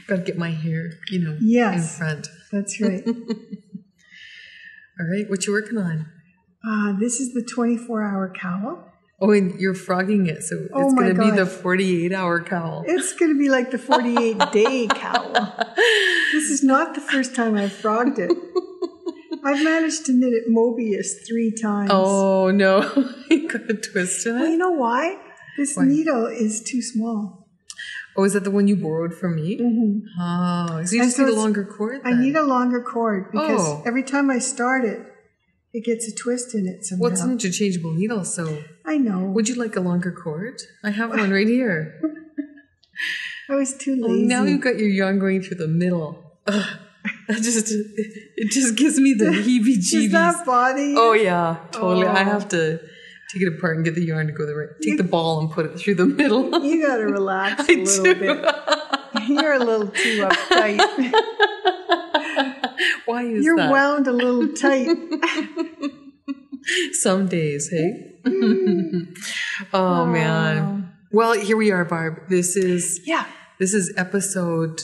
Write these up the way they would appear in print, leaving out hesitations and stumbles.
Got to get my hair, in front. That's right. All right, what you working on? This is the 24-hour cowl. Oh, and you're frogging it, so it's going to be the 48-hour cowl. It's going to be like the 48-day cowl. This is not the first time I've frogged it. I've managed to knit it Mobius 3 times. Oh, no. You got a twist in it? Well, you know why? This needle is too small. Oh, is that the one you borrowed from me? Mm-hmm. Oh, so you just need a longer cord then? I need a longer cord because every time I start it, it gets a twist in it somehow. Well, it's an interchangeable needle, so... I know. Would you like a longer cord? I have one right here. I was too lazy. Now you've got your yarn going through the middle. Ugh. It just gives me the heebie-jeebies. Does that bother you? Oh, yeah, totally. I have to take it apart and get the yarn to go take the ball and put it through the middle. You got to relax a little bit. You're a little too uptight. Why is that? You're wound a little tight. Some days, hey? Oh, man. Well, here we are, Barb. This is episode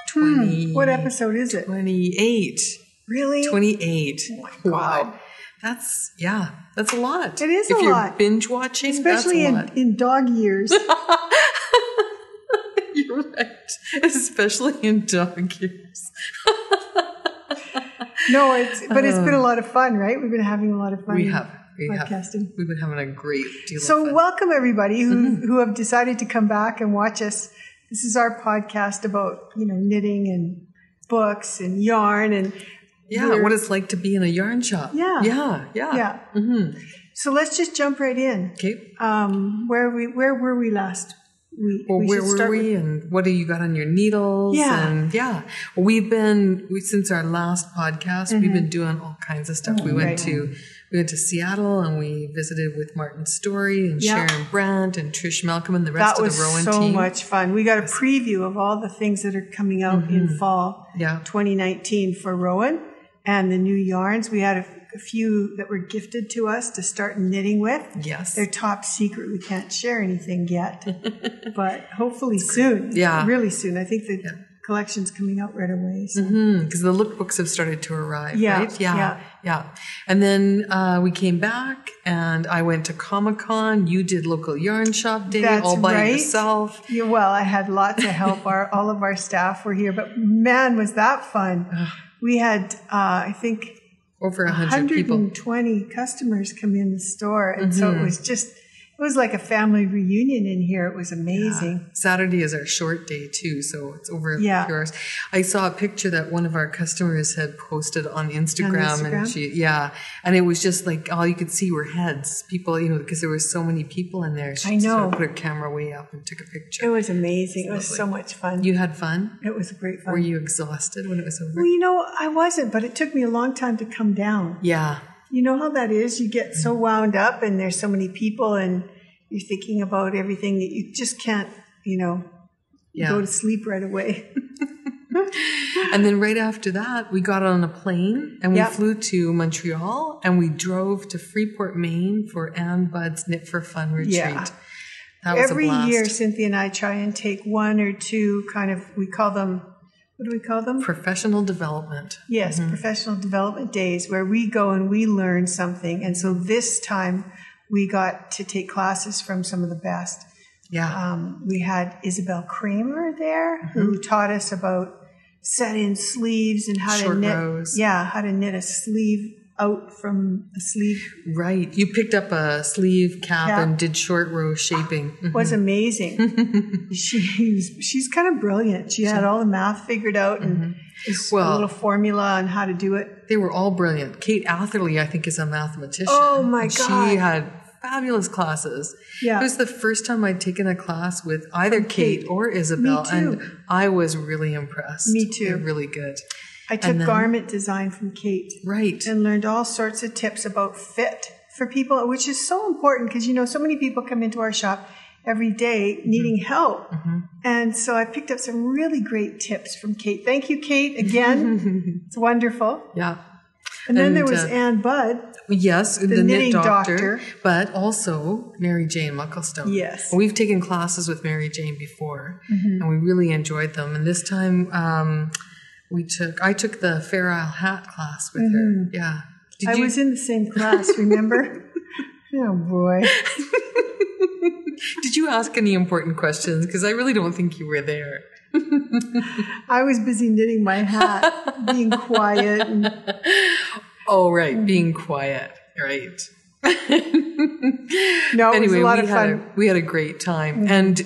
20. What episode is it? 28. Really? 28. Oh my God. Wow. That's a lot. It is if a you're lot. binge watching, especially that's a lot. in dog years. You're right. Especially in dog years. No, it's been a lot of fun, right? We've been having a lot of fun. We have. Podcasting. We've been having a great deal of fun. So welcome everybody who have decided to come back and watch us. This is our podcast about, knitting and books and yarn and what it's like to be in a yarn shop. Yeah. Mm-hmm. So let's just jump right in. Okay. Where were we last week? Well, where were we and what do you got on your needles? Yeah. And well, since our last podcast, we've been doing all kinds of stuff. We went to Seattle and we visited with Martin Story and Sharon Brandt and Trish Malcolm and the rest of the Rowan team. That was so much fun. We got a preview of all the things that are coming out in fall 2019 for Rowan and the new yarns. We had a few that were gifted to us to start knitting with. Yes. They're top secret. We can't share anything yet, but hopefully soon. Yeah. Really soon. I think the collection's coming out right away. Because the lookbooks have started to arrive, right? Yeah. And then we came back and I went to Comic-Con. You did local yarn shop day all by yourself. Yeah, well, I had lots of help. All of our staff were here, but man, was that fun. We had, I think, over 100 people. 120 customers come in the store. And so it was like a family reunion in here. It was amazing. Yeah. Saturday is our short day too, so it's over a few hours. I saw a picture that one of our customers had posted on Instagram. And it was just like all you could see were heads. People, because there were so many people in there. She sort of put her camera way up and took a picture. It was amazing. It was so much fun. You had fun? It was great fun. Were you exhausted when it was over? Well, I wasn't, but it took me a long time to come down. Yeah. You know how that is? You get so wound up and there's so many people and you're thinking about everything that you just can't, go to sleep right away. And then right after that, we got on a plane and we flew to Montreal and we drove to Freeport, Maine for Ann Budd's Knit for Fun retreat. Yeah. That was Every a blast. year, Cynthia and I try and take one or two we call them, what do we call them? Professional development. Yes, professional development days where we go and we learn something. And so this time we got to take classes from some of the best. Yeah. We had Isabel Kramer there who taught us about set-in sleeves and how to knit. Rows. Yeah, how to knit a sleeve out from a sleeve. Right. You picked up a sleeve cap and did short row shaping. It was amazing. She's kind of brilliant. She had all the math figured out and a little formula on how to do it. They were all brilliant. Kate Atherley, I think, is a mathematician. Oh my God. She had fabulous classes. Yeah. It was the first time I'd taken a class with either Kate or Isabel. Me too. And I was really impressed. Me too. They're really good. I took garment design from Kate. Right. And learned all sorts of tips about fit for people, which is so important because, so many people come into our shop every day needing help. And so I picked up some really great tips from Kate. Thank you, Kate, again. It's wonderful. Yeah. And then there was Ann Budd. Yes, the knit doctor, but also Mary Jane Mucklestone. Yes. We've taken classes with Mary Jane before, and we really enjoyed them. And this time I took the Fair Isle hat class with her. Yeah. I was in the same class, remember? Oh, boy. Did you ask any important questions? Because I really don't think you were there. I was busy knitting my hat, being quiet. Oh, right. Being quiet. Right. No, anyway, it was a lot of fun. We had a great time. And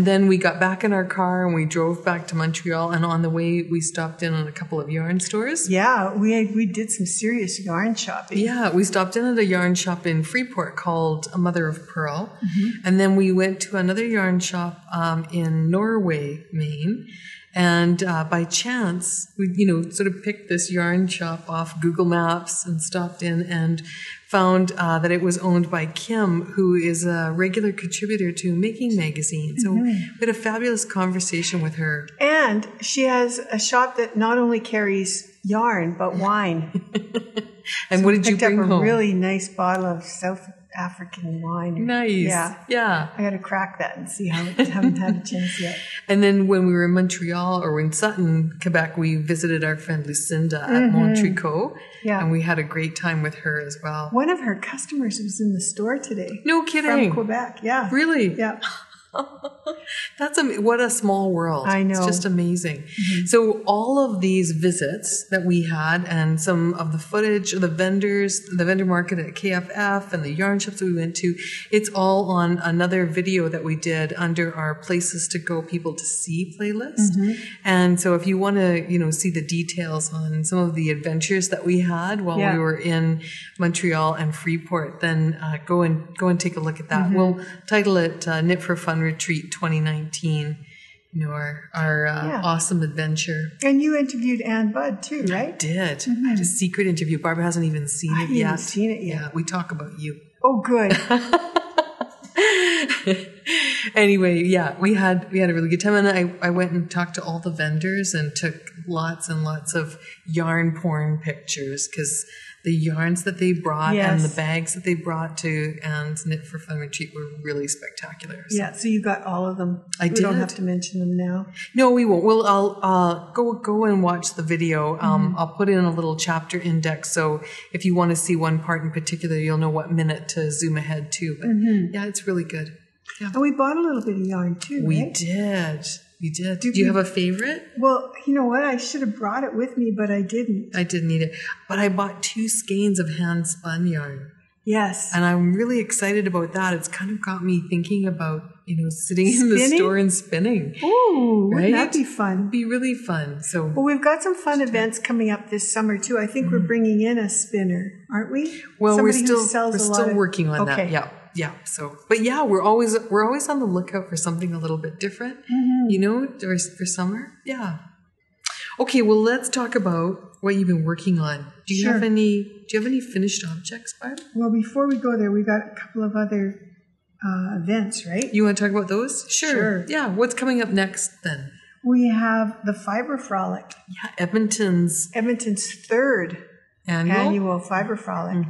then we got back in our car and we drove back to Montreal. And on the way, we stopped in on a couple of yarn stores. Yeah, we did some serious yarn shopping. Yeah, we stopped in at a yarn shop in Freeport called A Mother of Pearl. And then we went to another yarn shop in Norway, Maine. And by chance, we, sort of picked this yarn shop off Google Maps and stopped in and found that it was owned by Kim, who is a regular contributor to Making Magazine. So we had a fabulous conversation with her. And she has a shop that not only carries yarn, but wine. And so what did you bring home? Picked up a really nice bottle of South African wine. Nice. Yeah. I got to crack that and see how I haven't had a chance yet. And then when we were in Montreal or in Sutton, Quebec, we visited our friend Lucinda at Montricot. Yeah. And we had a great time with her as well. One of her customers was in the store today. No kidding. From Quebec. Yeah. Really? Yeah. What a small world. I know. It's just amazing. So all of these visits that we had and some of the footage of the vendors, the vendor market at KFF and the yarn shops that we went to, it's all on another video that we did under our Places to Go People to See playlist. And so if you want to, see the details on some of the adventures that we had while we were in Montreal and Freeport, then go and take a look at that. We'll title it Knit for Fun Retreat 2019, our awesome adventure. And you interviewed Ann Budd too, right? I did. I had a secret interview. Barbara hasn't even seen it yet. I haven't seen it yet. Yeah, we talk about you. Oh, good. Anyway, we had a really good time, and I went and talked to all the vendors and took lots and lots of yarn porn pictures because the yarns that they brought and the bags that they brought to Anne's Knit for Fun Retreat were really spectacular. So. Yeah, so you got all of them. We don't have to mention them now. No, we won't. Well, I'll go and watch the video. I'll put in a little chapter index, so if you want to see one part in particular, you'll know what minute to zoom ahead to. But yeah, it's really good. Yeah. And we bought a little bit of yarn too, We right? did. We did. Do you have a favorite? Well, you know what? I should have brought it with me, but I didn't. I didn't need it. But I bought 2 skeins of hand spun yarn. Yes. And I'm really excited about that. It's kind of got me thinking about, sitting in the store and spinning. Ooh, right? Wouldn't that be fun? It'd be really fun. So, well, we've got some fun events coming up this summer too. I think we're bringing in a spinner, aren't we? Well, we're still working on that. Yeah. So, but yeah, we're always on the lookout for something a little bit different, for summer. Yeah. Okay. Well, let's talk about what you've been working on. Do you have any finished objects, Barb? Well, before we go there, we got a couple of other events, right? You want to talk about those? Sure. Yeah. What's coming up next then? We have the Fiber Frolic. Yeah, Edmonton's 3rd annual Fiber Frolic.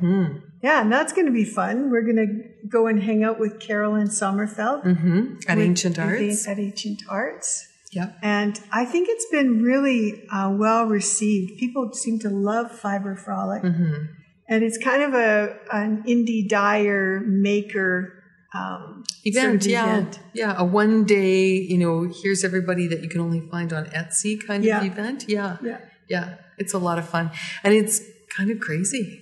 Yeah, and that's going to be fun. We're going to go and hang out with Carolyn Sommerfeld at Ancient Arts. At Ancient Arts. Yeah. And I think it's been really well received. People seem to love Fiber Frolic. And it's kind of an indie dyer maker event. Sort of event. Yeah. A one day, here's everybody that you can only find on Etsy kind of event. Yeah. It's a lot of fun. And it's kind of crazy.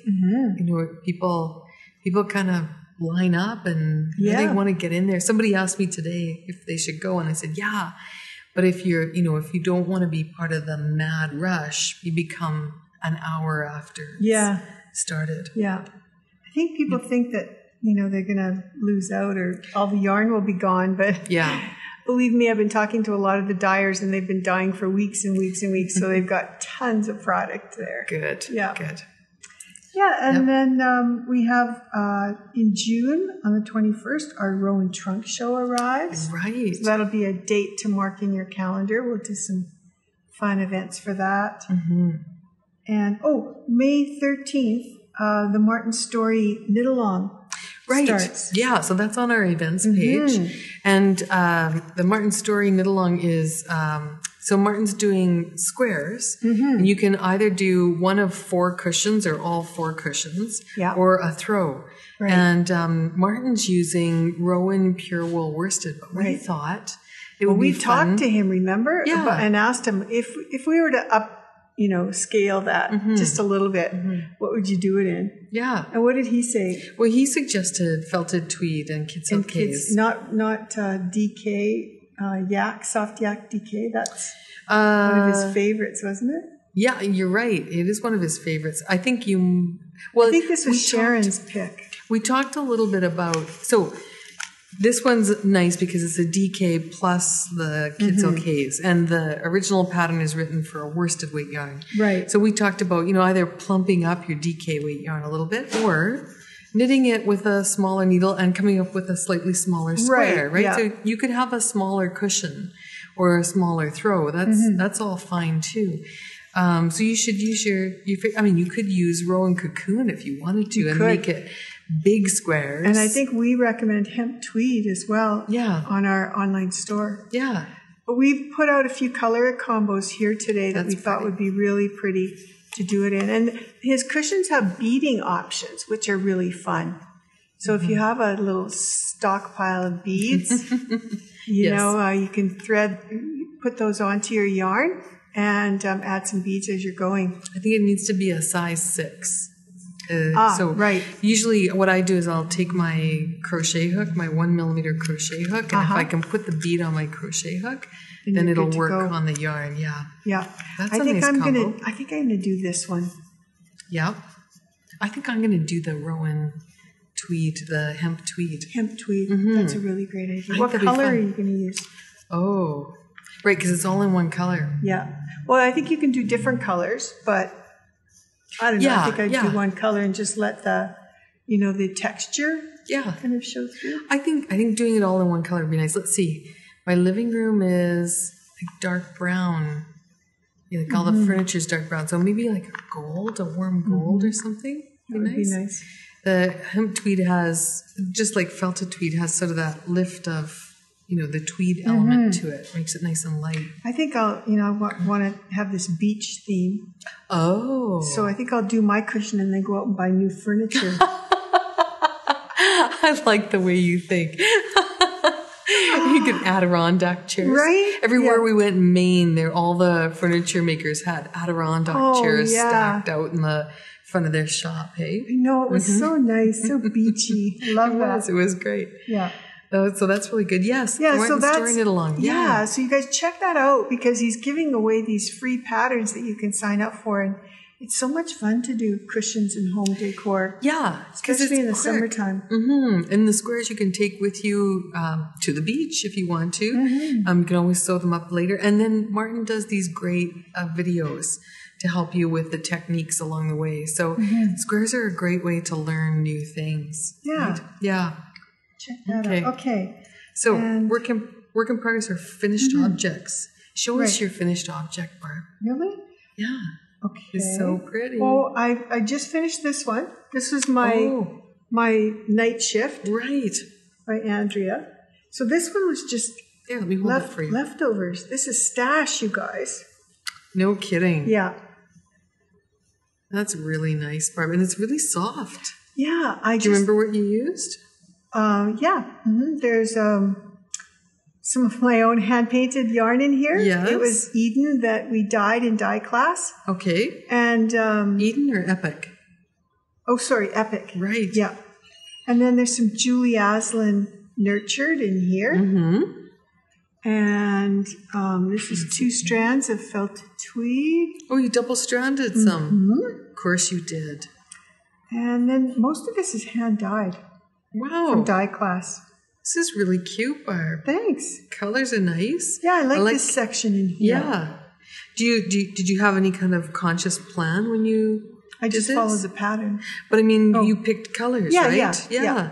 People kind of line up and they want to get in there. Somebody asked me today if they should go, and I said, yeah. But if if you don't want to be part of the mad rush, you become an hour after it's started. Yeah. I think people think that, they're going to lose out or all the yarn will be gone. But believe me, I've been talking to a lot of the dyers and they've been dyeing for weeks and weeks and weeks. So they've got tons of product there. Good. Yeah. Good. Yeah. And then we have in June on the 21st, our Rowan Trunk Show arrives. Right. So that'll be a date to mark in your calendar. We'll do some fun events for that. And May 13th, the Martin Story knit-along starts. Yeah, so that's on our events page. And the Martin Story knit-along is, so Martin's doing squares. And you can either do one of 4 cushions or all 4 cushions or a throw. Right. And Martin's using Rowan pure wool worsted. But we thought it would be fun. We talked to him, remember? Yeah. And asked him if we were to scale that just a little bit, what would you do it in? Yeah. And what did he say? Well, he suggested felted tweed and Kidsilk Haze. Not DK, soft yak DK. That's one of his favorites, wasn't it? Yeah, you're right. It is one of his favorites. I think this was Sharon's pick. We talked a little bit about, so this one's nice because it's a DK plus the Kidsilk Haze, and the original pattern is written for a worsted weight yarn. Right. So we talked about, either plumping up your DK weight yarn a little bit or knitting it with a smaller needle and coming up with a slightly smaller square, right? Yeah. So you could have a smaller cushion or a smaller throw. That's all fine too. So you should use you could use Rowan cocoon if you wanted to make it big squares. And I think we recommend hemp tweed as well on our online store. Yeah. But we've put out a few color combos here today that we thought would be really pretty to do it in. And his cushions have beading options, which are really fun. So if you have a little stockpile of beads, you can put those onto your yarn and add some beads as you're going. I think it needs to be a size 6. Right. Usually what I do is I'll take my crochet hook, my 1mm crochet hook, and if I can put the bead on my crochet hook, then it'll work on the yarn. Yeah. Yeah. That's a nice combo. I think I'm going to do this one. Yeah. I think I'm going to do the Rowan tweed, the hemp tweed. Hemp tweed. That's a really great idea. What color are you going to use? Oh, right, because it's all in one color. Yeah. Well, I think you can do different colors, but I don't know. I think I'd do one color and just let the texture kind of show through. I think doing it all in one color would be nice. Let's see. My living room is like dark brown. Yeah, like all the furniture's dark brown. So maybe like a warm gold or something. That would be nice. The hemp tweed has, just like felted tweed, has sort of that lift of, the tweed element to it. Makes it nice and light. I think I want to have this beach theme. Oh. So I think I'll do my cushion and then go out and buy new furniture. I like the way you think. You could Adirondack chairs. Right? Everywhere we went in Maine, all the furniture makers had Adirondack chairs stacked out in the front of their shop, hey? I know, it was so nice, so beachy. Love that. It was great. Yeah. So that's really good. Yes. Yeah, so that's storing it along. Yeah, so you guys check that out because he's giving away these free patterns that you can sign up for, and it's so much fun to do cushions and home decor. Yeah, especially in the summertime. And the squares you can take with you to the beach if you want to. You can always sew them up later. And then Martin does these great videos to help you with the techniques along the way. So squares are a great way to learn new things. Yeah. Right? Yeah. Check that out. Okay. So work in progress are finished objects. Show us your finished object, Barb. Really? Yeah. Okay. It's so pretty. Well, I just finished this one. This was my night shift. Right. By Andrea. So this one was just let me hold it for you. Leftovers. This is stash, you guys. No kidding. Yeah. That's really nice, Barb. And it's really soft. Yeah. Do you remember what you used? There's some of my own hand-painted yarn in here. Yes. It was Eden that we dyed in dye class. Okay. And Eden or Epic? Oh, sorry, Epic. Right. Yeah. And then there's some Julie Aslin Nurtured in here. And this is 2 strands of felted tweed. Oh, you double-stranded some. Of course you did. And then most of this is hand-dyed. Wow. From dye class. This is really cute, Barb. Thanks. Colors are nice. Yeah, I like this section in here. Yeah. Did you have any kind of conscious plan when you I just followed the pattern. But I mean, you picked colors, right? Yeah.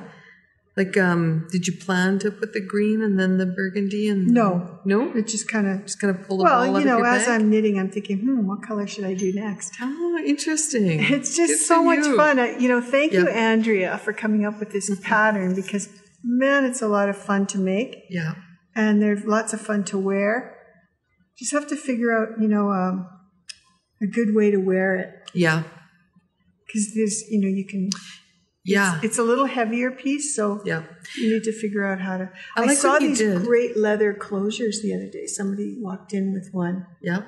Like, did you plan to put the green and then the burgundy? And No. No? It just kind of pull the ball out of your bag? as I'm knitting, I'm thinking, what color should I do next? Oh, interesting. It's just so much fun. Thank you, Andrea, for coming up with this pattern because, man, it's a lot of fun to make. Yeah. And there's lots of fun to wear. Just have to figure out, a good way to wear it. Yeah. Because there's, you can... Yeah. It's a little heavier piece, so yeah. you need to figure out how to... I saw these great leather closures the other day. Somebody walked in with one. Yeah.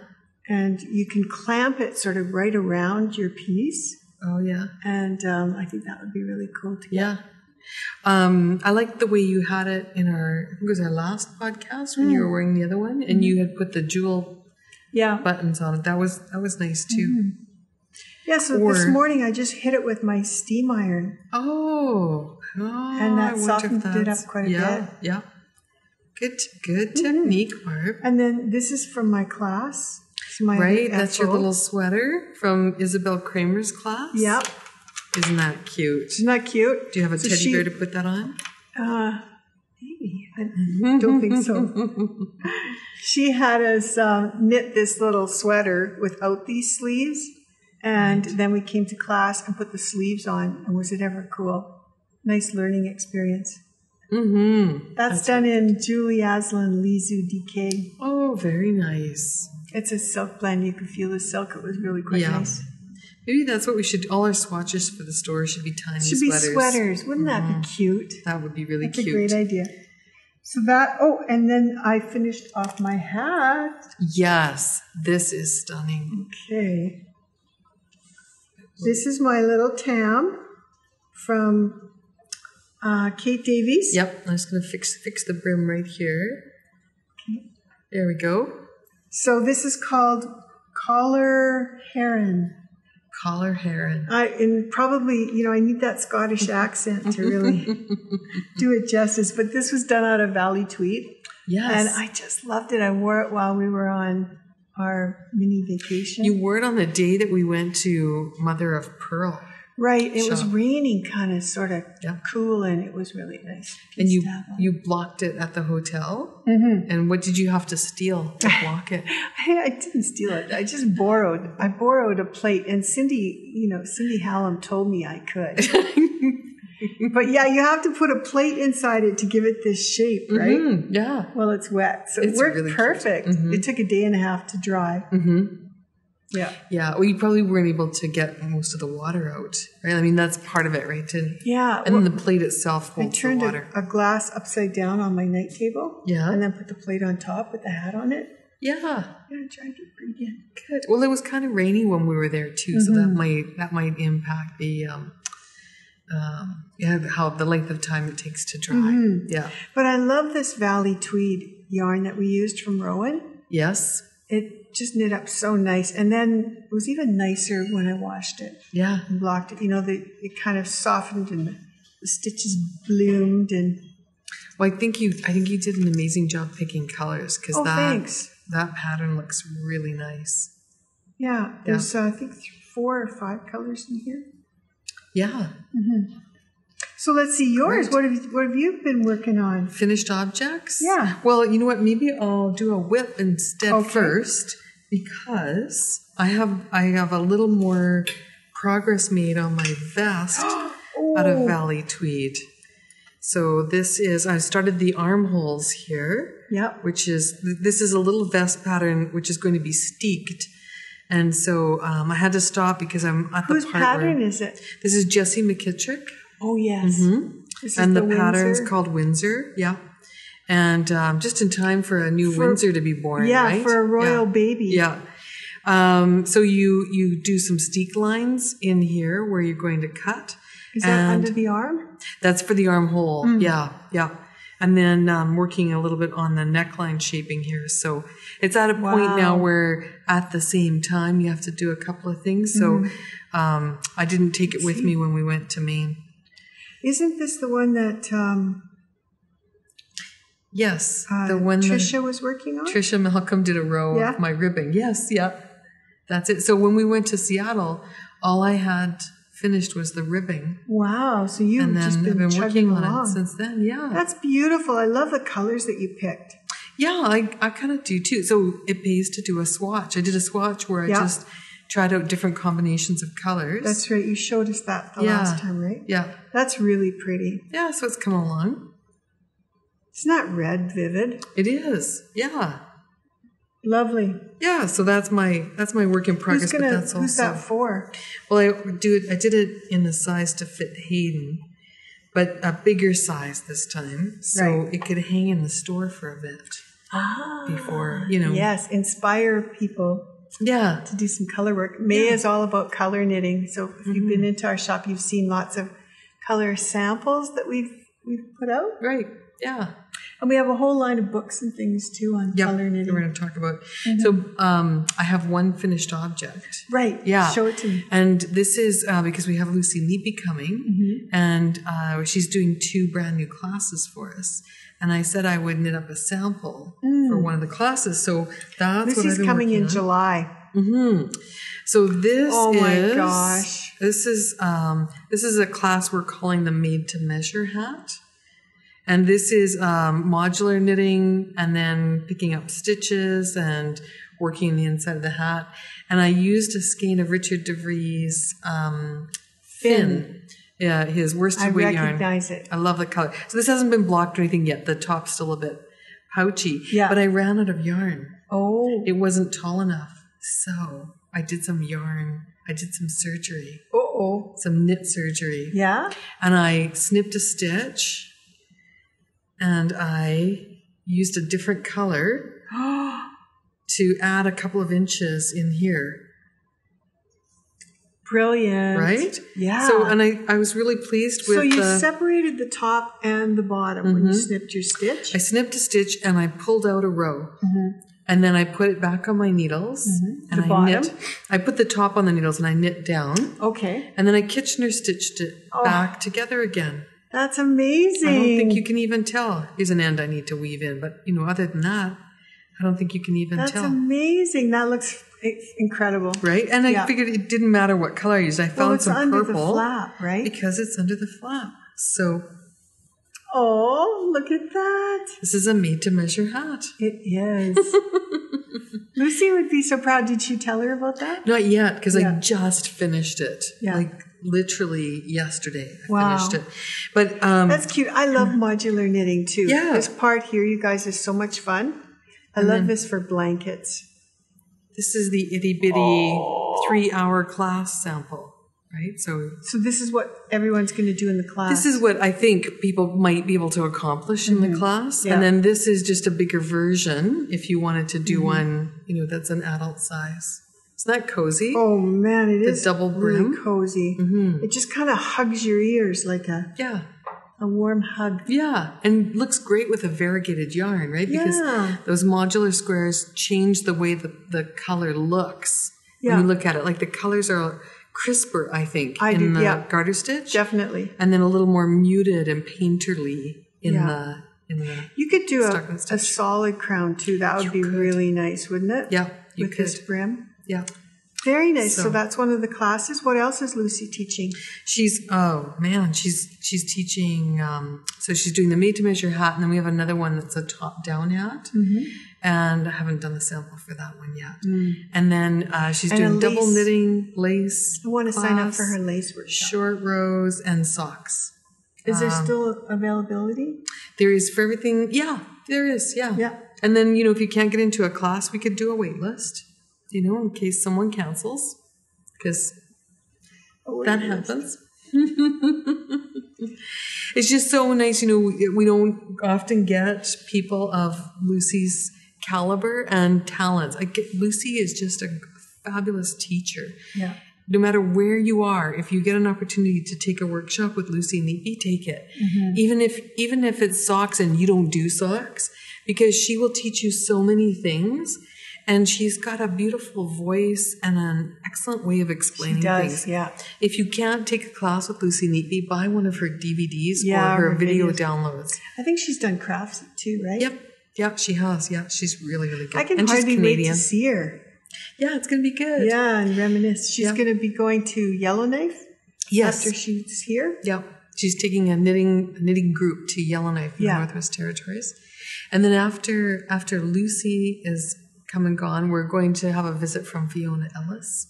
And you can clamp it sort of right around your piece. Oh, yeah. And I think that would be really cool to get. Yeah. I like the way you had it in I think it was our last podcast when you were wearing the other one, and you had put the jewel buttons on it. That was nice too. Mm-hmm. Yeah, so this morning I just hit it with my steam iron. Oh, and that softened it up quite a bit. Yeah. Good technique, Barb. And then this is from my class. That's your little sweater from Isabel Kramer's class? Yep. Isn't that cute? Isn't that cute? Do you have a teddy bear to put that on? Maybe. I don't think so. She had us knit this little sweater without these sleeves. And then we came to class and put the sleeves on. And was it ever cool? Nice learning experience. Mm-hmm. That's done in Julie Aslan Lizu DK. Oh, very nice. It's a silk blend. You can feel the silk. It was really quite nice. Maybe that's what we should, all our swatches for the store should be tiny sweaters. Should be sweaters. Wouldn't that be cute? That would be really cute. That's a great idea. So and then I finished off my hat. Yes, this is stunning. Okay. This is my little tam from Kate Davies. Yep, I'm just going to fix the brim right here. Okay. There we go. So this is called Collar Heron. Collar Heron. And probably, I need that Scottish accent to really do it justice. But this was done out of Valley Tweed. Yes. And I just loved it. I wore it while we were on our mini vacation. You wore it on the day that we went to Mother of Pearl. Right. It was raining, kind of sort of cool, and it was really nice. And you blocked it at the hotel? Mm-hmm. And what did you have to steal to block it? I didn't steal it. I just borrowed. I borrowed a plate, and Cindy Hallam told me I could. But yeah, you have to put a plate inside it to give it this shape, right? Mm-hmm. Yeah. Well, it's wet, so it worked really perfect. Mm-hmm. It took a day and a half to dry. Mm-hmm. Yeah. Yeah. Well, you probably weren't able to get most of the water out, right? I mean, that's part of it, right? And then the plate itself holds the water. I turned a glass upside down on my night table. Yeah. And then put the plate on top with the hat on it. Yeah. Yeah, I tried it pretty good. Good. Well, it was kind of rainy when we were there too, so that might impact the how the length of time it takes to dry. Mm-hmm. Yeah. But I love this Valley Tweed yarn that we used from Rowan. Yes. It just knit up so nice. And then it was even nicer when I washed it. Yeah. And blocked it. It kind of softened and the stitches bloomed. And well, I think you did an amazing job picking colors because that pattern looks really nice. Yeah. There's I think 4 or 5 colors in here. Yeah. Mm-hmm. So let's see yours. Right. What have you been working on? Finished objects? Yeah. Well, you know what? Maybe I'll do a whip instead first because I have a little more progress made on my vest out of Valley Tweed. So I started the armholes here. Yeah. This is a little vest pattern which is going to be steeked. And so I had to stop because I'm at the part whose pattern is it? This is Jessie McKittrick. Oh, yes. Mm-hmm. And the pattern's called Windsor. Yeah. And just in time for a new Windsor to be born, right? Yeah, for a royal baby. Yeah. So you do some steek lines in here where you're going to cut. Is that under the arm? That's for the armhole. Mm. Yeah. And then working a little bit on the neckline shaping here. So it's at a point now where at the same time you have to do a couple of things. So I didn't take it with me when we went to Maine. Isn't this the one that yes, the one Trisha was working on? Trisha Malcolm did a row of my ribbing. Yes, yeah. That's it. So when we went to Seattle, all I had finished was the ribbing. Wow. So you've just been working on it since then. Yeah. That's beautiful. I love the colors that you picked. Yeah, I kind of do too. So it pays to do a swatch. I did a swatch where I just tried out different combinations of colors. That's right. You showed us that the last time, right? Yeah. That's really pretty. Yeah, so it's come along. Isn't that red vivid? It is. Yeah. Lovely. Yeah, so that's my work in progress. Who's that for? Well, I did it in the size to fit Hayden, but a bigger size this time, so it could hang in the store for a bit. Before, Yes, inspire people. Yeah. To do some color work. May is all about color knitting. So if you've been into our shop, you've seen lots of color samples that we've put out. Right. Yeah. And we have a whole line of books and things too on color knitting. We're going to talk about. So I have one finished object. Right. Yeah. Show it to me. And this is because we have Lucy Neatby coming, and she's doing 2 brand new classes for us. And I said I would knit up a sample for one of the classes. So that's Lucy's what I've been coming in on. July. So this my gosh. This is a class we're calling the Made to Measure hat. And this is modular knitting and then picking up stitches and working the inside of the hat. And I used a skein of Richard DeVries Finn. Yeah, his worsted weight yarn. I recognize it. I love the color. So this hasn't been blocked or anything yet. The top's still a bit pouchy. Yeah. But I ran out of yarn. Oh. It wasn't tall enough. So I did some yarn. I did some surgery. Some knit surgery. Yeah. And I snipped a stitch. And I used a different color to add a couple of inches in here. Brilliant. Right? Yeah. So, and I was really pleased with. So you separated the top and the bottom when you snipped your stitch? I snipped a stitch and I pulled out a row. And then I put it back on my needles. And I put the top on the needles and I knit down. Okay. And then I Kitchener stitched it back together again. That's amazing. I don't think you can even tell. Here's an end I need to weave in. But, other than that, I don't think you can even tell. That's amazing. That looks incredible. Right? And I figured it didn't matter what color I used. I found some purple. It's under the flap, right? Because it's under the flap. So. Oh, look at that. This is a made to measure hat. It is. Lucy would be so proud. Did you tell her about that? Not yet, because I just finished it. Yeah. Like literally yesterday I finished it. But that's cute. I love modular knitting too. Yeah. This part here, you guys, is so much fun. I love this for blankets. This is the itty bitty 3-hour class sample, right? So this is what everyone's going to do in the class. This is what I think people might be able to accomplish in the class. Yeah. And then this is just a bigger version if you wanted to do one, that's an adult size. Isn't that cozy? Oh man, it is double brim. Really cozy. It just kind of hugs your ears like a warm hug. Yeah, and looks great with a variegated yarn, right? Because those modular squares change the way the color looks when you look at it. Like the colors are crisper, I think, in the garter stitch. Definitely. And then a little more muted and painterly in the You could do a solid crown too. That would be really nice, wouldn't it? Yeah, you with could. This brim. Yeah. Very nice. So that's one of the classes. What else is Lucy teaching? She's teaching, so she's doing the made to measure hat, and then we have another one that's a top down hat. And I haven't done the sample for that one yet. And then she's doing double knitting, lace. I want to sign up for her lace workshop. Short rows and socks. Is there still availability? There is for everything. Yeah, there is. Yeah. And then, if you can't get into a class, we could do a wait list. In case someone cancels, because that happens. It's just so nice, we don't often get people of Lucy's caliber and talents. Lucy is just a fabulous teacher. Yeah. No matter where you are, if you get an opportunity to take a workshop with Lucy Neatby, take it. Even if it's socks and you don't do socks, because she will teach you so many things. And she's got a beautiful voice and an excellent way of explaining things. Yeah. If you can't take a class with Lucy Neatby, buy one of her DVDs or her video downloads. I think she's done crafts too, right? Yep, she has. Yeah, she's really, really good. I can hardly wait to see her. Yeah, it's going to be good. Yeah, and reminisce. She's going to be going to Yellowknife? Yes. After she's here? Yep. She's taking a knitting group to Yellowknife in the Northwest Territories. And then after Lucy is come and gone, we're going to have a visit from Fiona Ellis.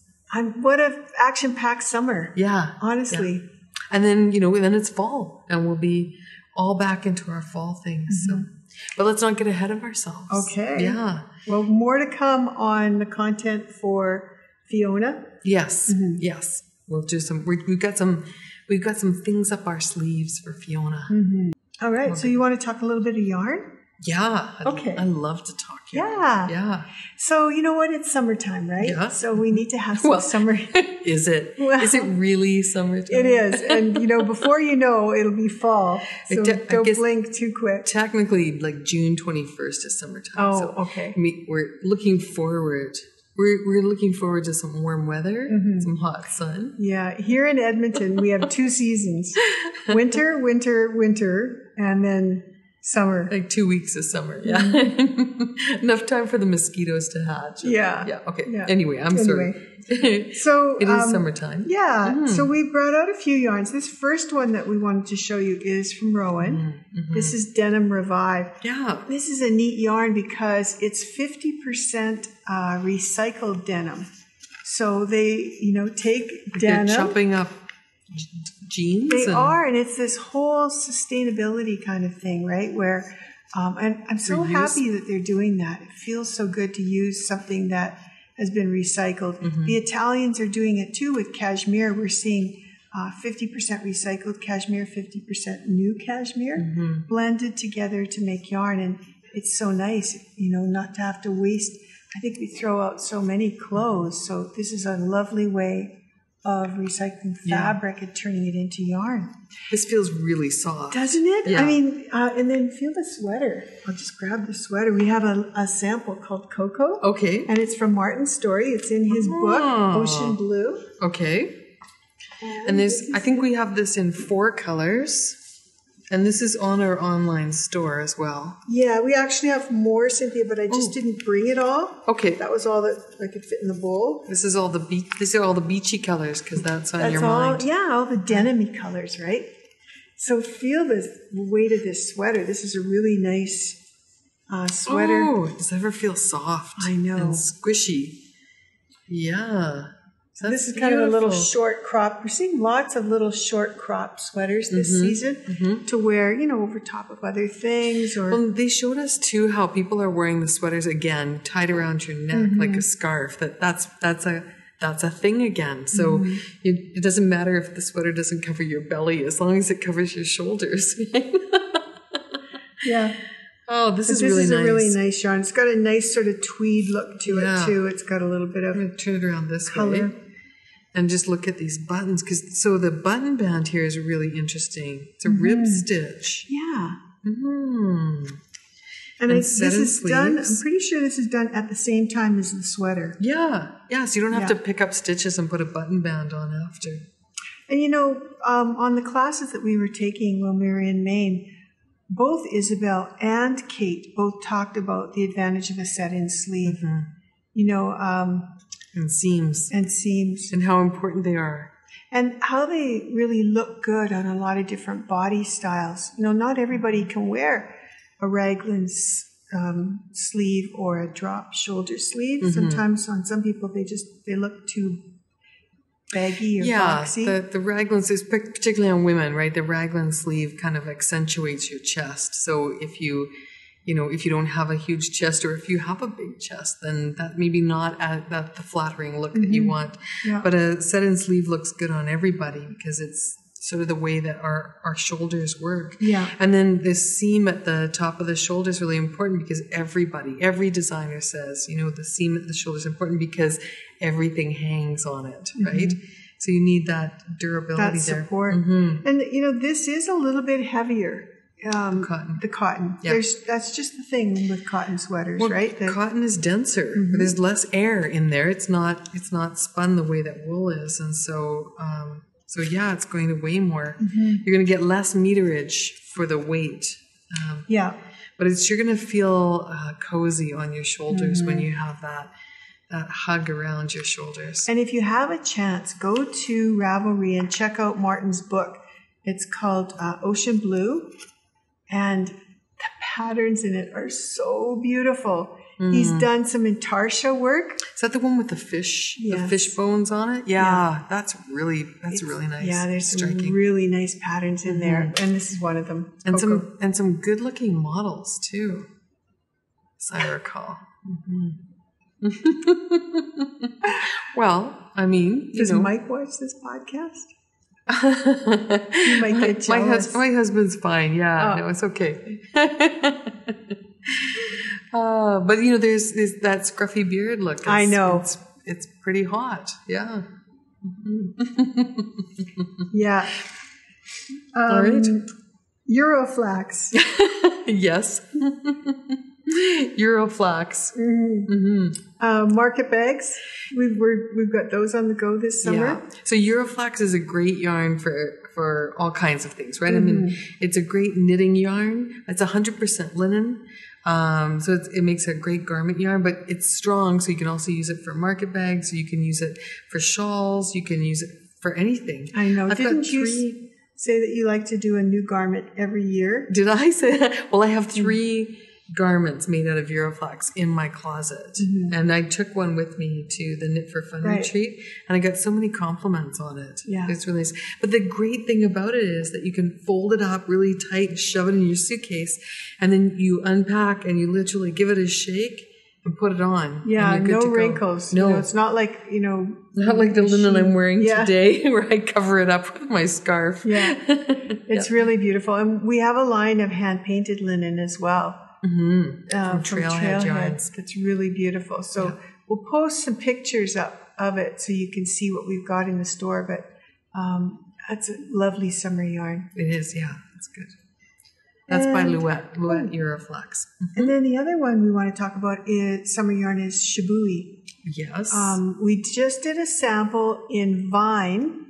What an action-packed summer. Yeah. Honestly. Yeah. And then, then it's fall and we'll be all back into our fall things. So, but let's not get ahead of ourselves. Okay. Yeah. Well, more to come on the content for Fiona. Yes. Yes. We'll do we've got some things up our sleeves for Fiona. All right. So you want to talk a little bit of yarn? Yeah. Okay. I love to talk yarn. Yeah. Yeah. So you know what? It's summertime, right? Yeah. So we need to have some summer. Is it? Is it really summertime? It is. And, before you know, it'll be fall. So don't blink too quick. Technically, like June 21st is summertime. Oh, so okay. We're looking forward. We're looking forward to some warm weather, some hot sun. Yeah. Here in Edmonton, we have 2 seasons. Winter, and then summer. Like 2 weeks of summer. Yeah. Enough time for the mosquitoes to hatch. Yeah. Yeah. Okay. Yeah. Anyway, I'm sorry. So it is summertime. Yeah. So we brought out a few yarns. This first one that we wanted to show you is from Rowan. This is Denim Revive. Yeah. This is a neat yarn because it's 50% recycled denim. So they, take denim. They're chopping up jeans. They are, and it's this whole sustainability kind of thing, right? Where, and I'm so happy that they're doing that. It feels so good to use something that has been recycled. The Italians are doing it too with cashmere. We're seeing 50% recycled cashmere, 50% new cashmere blended together to make yarn. And it's so nice, not to have to waste. I think we throw out so many clothes. So this is a lovely way of recycling fabric and turning it into yarn. This feels really soft. Doesn't it? Yeah. I mean, and then feel the sweater. I'll just grab the sweater. We have a sample called Cocoa. Okay. And it's from Martin's story. It's in his book, Ocean Blue. Okay. And I think we have this in 4 colors. And this is on our online store as well. Yeah, we actually have more, Cynthia, but I just didn't bring it all. Okay. That was all that I could fit in the bowl. These are all the beachy colors because that's on your mind. Yeah, all the denim-y colors, right? So feel the weight of this sweater. This is a really nice sweater. Oh, does it ever feel soft? I know. And squishy. Yeah. So this is kind of a little short crop. We're seeing lots of little short crop sweaters this season to wear, over top of other things. Well, they showed us too how people are wearing the sweaters again, tied around your neck like a scarf. That's a thing again. So it doesn't matter if the sweater doesn't cover your belly as long as it covers your shoulders. Yeah. Oh, this is really nice. This is a really nice yarn. It's got a nice sort of tweed look to it too. It's got a little bit of I'm going to turn it around this color. way. And just look at these buttons. So the button band here is really interesting. It's a rib stitch. Yeah. And this is done, I'm pretty sure this is done at the same time as the sweater. Yeah. Yeah, so you don't have to pick up stitches and put a button band on after. And on the classes that we were taking when we were in Maine, both Isabel and Kate both talked about the advantage of a set-in sleeve. And seams. And how important they are. And how they really look good on a lot of different body styles. Not everybody can wear a raglan sleeve or a drop shoulder sleeve. Sometimes on some people, they look too baggy or boxy. Yeah, the raglans is particularly on women, right? The raglan sleeve kind of accentuates your chest. So if you don't have a huge chest or if you have a big chest, then that maybe not the flattering look that you want. Yeah. But a set-in sleeve looks good on everybody because it's sort of the way that our shoulders work. Yeah. And then this seam at the top of the shoulder is really important because every designer says, the seam at the shoulder is important because everything hangs on it, right? So you need that durability that support. And, this is a little bit heavier. Cotton. The cotton. Yep. That's just the thing with cotton sweaters, right? Cotton is denser. There's less air in there. It's not spun the way that wool is, and so it's going to weigh more. You're going to get less meterage for the weight. But you're going to feel cozy on your shoulders when you have that hug around your shoulders. And if you have a chance, go to Ravelry and check out Martin's book. It's called Ocean Blue, and the patterns in it are so beautiful. He's done some intarsia work. Is that the one with the fish, the fish bones on it? Yeah. That's really nice. Yeah, there's some really nice patterns in there, and this is one of them. And some good looking models too, as I recall. Well, I mean, does Mike watch this podcast? He might get jealous. My husband's fine. Yeah, no, it's okay. But there's that scruffy beard look. I know. It's pretty hot. Yeah. Yeah. All right. Euroflax. Yes. Euroflax. Market bags. We've got those on the go this summer. Yeah. So Euroflax is a great yarn for all kinds of things, right? I mean, it's a great knitting yarn. It's 100% linen. So it makes a great garment yarn, but it's strong. So you can also use it for market bags. You can use it for shawls. You can use it for anything. I know. Didn't you say that you like to do a new garment every year? Did I say that? Well, I have 3 garments made out of Euroflax in my closet. And I took one with me to the Knit for Fun retreat, and I got so many compliments on it. Yeah. It's really nice. But the great thing about it is that you can fold it up really tight and shove it in your suitcase, and then you unpack and you literally give it a shake and put it on. Yeah, no wrinkles. No. It's not like, not like the linen I'm wearing today where I cover it up with my scarf. Yeah. It's really beautiful. And we have a line of hand-painted linen as well. From Trailhead yarns. It's really beautiful. So we'll post some pictures up of it so you can see what we've got in the store. But that's a lovely summer yarn. It is, yeah. It's good. That's by Luette Euroflax. And then the other one we want to talk about is summer yarn is Shibui. Yes. We just did a sample in Vine,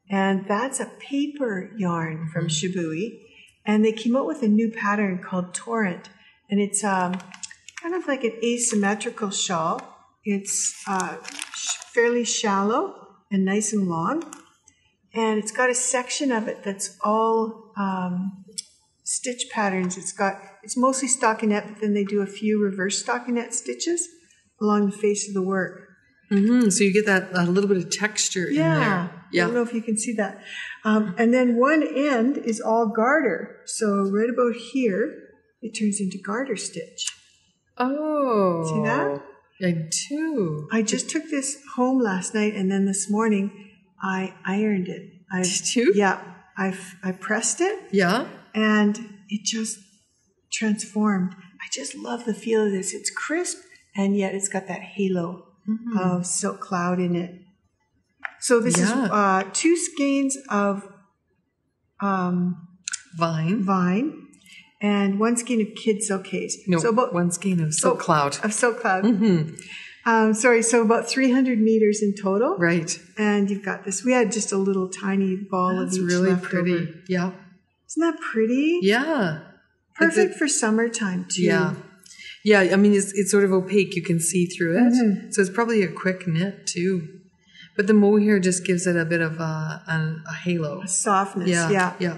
and that's a paper yarn from Shibui. And they came out with a new pattern called Torrent. And it's kind of like an asymmetrical shawl. It's fairly shallow and nice and long. And it's got a section of it that's all stitch patterns. It's mostly stockinette, but then they do a few reverse stockinette stitches along the face of the work. So you get that a little bit of texture in there. Yeah. I don't know if you can see that. And then one end is all garter. So right about here, it turns into garter stitch. Oh. See that? I do. I just took this home last night, and then this morning I ironed it. Did you? Yeah. I pressed it. Yeah. And it just transformed. I just love the feel of this. It's crisp, and yet it's got that halo of silk cloud in it. So this is 2 skeins of Vine and 1 skein of Kidsilk Haze. No, so about 1 skein of silk cloud. Of silk cloud. So about 300 meters in total. Right. And you've got this. We had just a little tiny ball of each really left pretty. Over. Yeah. Isn't that pretty? Yeah. Perfect for summertime too. Yeah. Yeah, I mean, it's sort of opaque. You can see through it. So it's probably a quick knit, too. But the mohair just gives it a bit of a halo. A softness, yeah.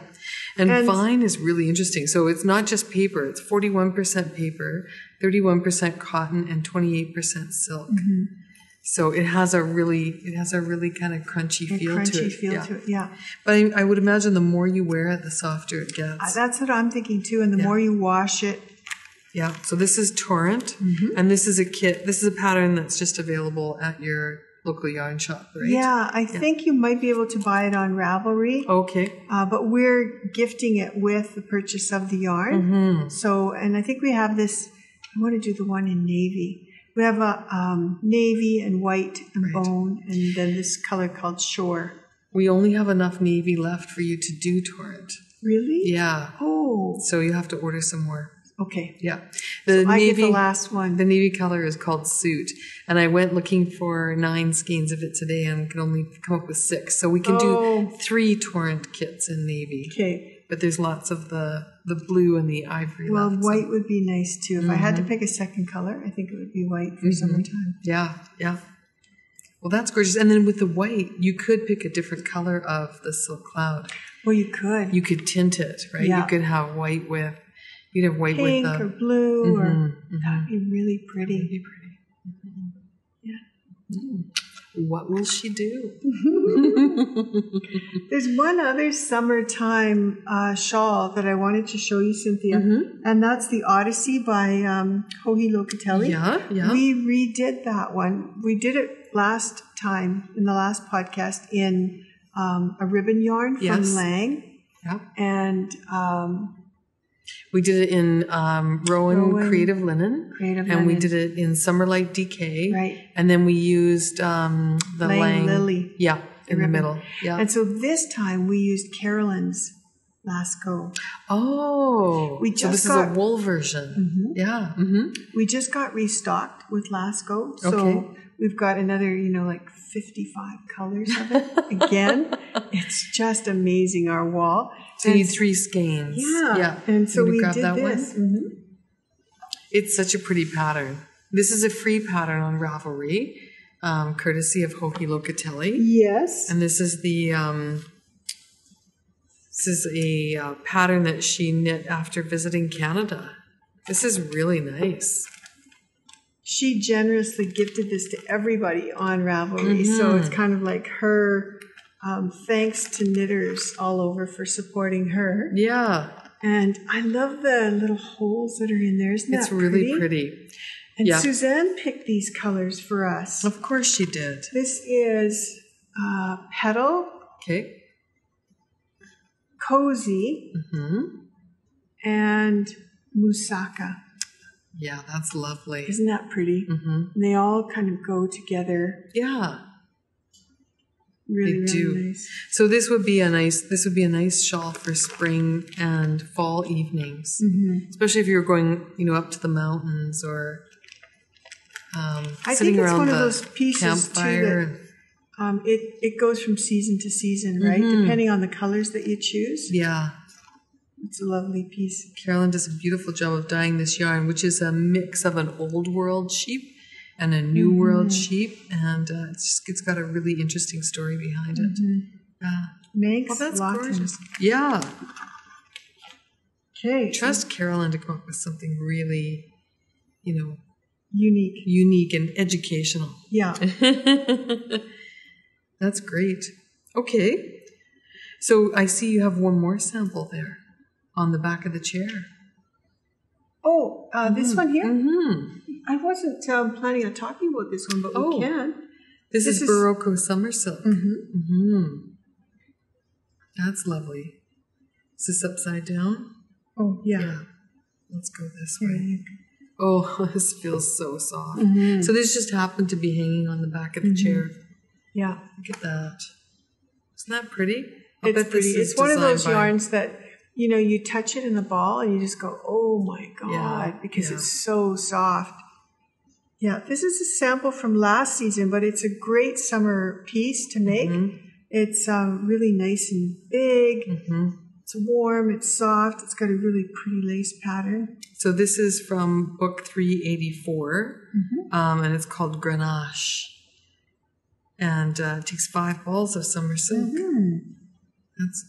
And Vine is really interesting. So it's not just paper. It's 41% paper, 31% cotton, and 28% silk. So it has a really kind of crunchy feel to it. Yeah. But I would imagine the more you wear it, the softer it gets. That's what I'm thinking, too. And the more you wash it. Yeah, so this is Torrent, and this is a kit. This is a pattern that's just available at your local yarn shop, right? Yeah, I think you might be able to buy it on Ravelry. Okay. But we're gifting it with the purchase of the yarn. So, and I think we have this, I want to do the one in navy. We have a navy and white and bone, and then this color called Shore. We only have enough navy left for you to do Torrent. Really? Yeah. Oh. So you have to order some more. Okay. Yeah. I get the last one. The navy color is called Suit. And I went looking for 9 skeins of it today and could only come up with 6. So we can do 3 Torrent kits in navy. Okay. But there's lots of the blue and the ivory. Well, white would be nice too. If I had to pick a second color, I think it would be white for summertime. Yeah, yeah. Well, that's gorgeous. And then with the white, you could pick a different color of the silk cloud. Well, you could. You could tint it, right? Yeah. You could have white with, you'd have white pink with or blue, or that'd be really pretty. That'd be pretty. Yeah. What will she do? There's one other summertime shawl that I wanted to show you, Cynthia, and that's the Odyssey by Hohi Locatelli. Yeah, yeah. We redid that one. We did it last time in the last podcast in a ribbon yarn from Lang. Yeah. And we did it in Rowan Creative Linen. And we did it in Summerlight DK. Right. And then we used the Lang Lily. Yeah, in the middle. Yeah. And so this time we used Carolyn's Lascaux. Oh. So this is a wool version. Yeah. We just got restocked with Lascaux. So we've got another, 55 colors of it. Again, it's just amazing, our wall. So you need 3 skeins. Yeah. And so we did this. It's such a pretty pattern. This is a free pattern on Ravelry, courtesy of Hohi Locatelli. Yes. And this is the a pattern that she knit after visiting Canada. This is really nice. She generously gifted this to everybody on Ravelry, so it's kind of like her thanks to knitters all over for supporting her. Yeah. And I love the little holes that are in there. Isn't that pretty? It's really pretty. And Suzanne picked these colors for us. Of course she did. This is Petal. Okay. Cozy. And Moussaka. Yeah, that's lovely. Isn't that pretty? And they all kind of go together. Yeah. Really, really nice. So this would be a nice shawl for spring and fall evenings, especially if you're going, up to the mountains or sitting around the campfire. I think it's one of those pieces too that it goes from season to season, right? Depending on the colors that you choose. Yeah. It's a lovely piece. Carolyn does a beautiful job of dyeing this yarn, which is a mix of an old world sheep and a new world sheep, and it's got a really interesting story behind it. Makes that's Lawton. Gorgeous. Yeah. Okay. Trust Carolyn to come up with something really, unique and educational. Yeah. That's great. Okay. So I see you have one more sample there on the back of the chair. Oh, this one here? I wasn't planning on talking about this one, but we can. This is Barocco Summer Silk. That's lovely. Is this upside down? Oh, yeah. Let's go this way. Oh, this feels so soft. So this just happened to be hanging on the back of the chair. Yeah. Look at that. Isn't that pretty? It's pretty. It's one of those yarns that, you touch it in the ball and you just go, oh my God, because it's so soft. Yeah, this is a sample from last season, but it's a great summer piece to make. It's really nice and big. It's warm, it's soft, it's got a really pretty lace pattern. So this is from book 384, and it's called Grenache. And it takes 5 balls of summer silk.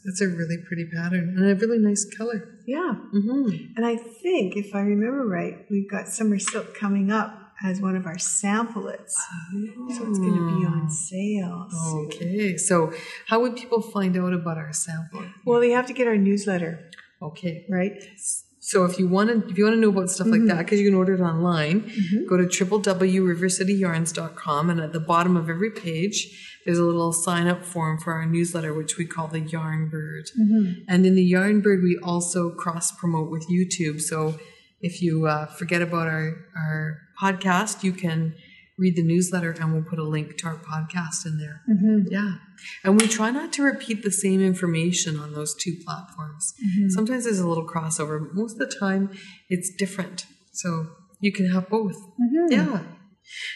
That's a really pretty pattern and a really nice color. Yeah. And I think, if I remember right, we've got summer silk coming up as one of our samplets. So it's going to be on sale soon. Okay. So how would people find out about our sample? Well, they have to get our newsletter. Okay. Right? So if you want to know about stuff like that, because you can order it online, go to www.rivercityyarns.com, and at the bottom of every page, there's a little sign-up form for our newsletter, which we call the Yarn Bird. And in the Yarn Bird, we also cross-promote with YouTube. So if you forget about our podcast, you can read the newsletter, and we'll put a link to our podcast in there. Yeah. And we try not to repeat the same information on those 2 platforms. Sometimes there's a little crossover, but most of the time it's different. So you can have both. Yeah.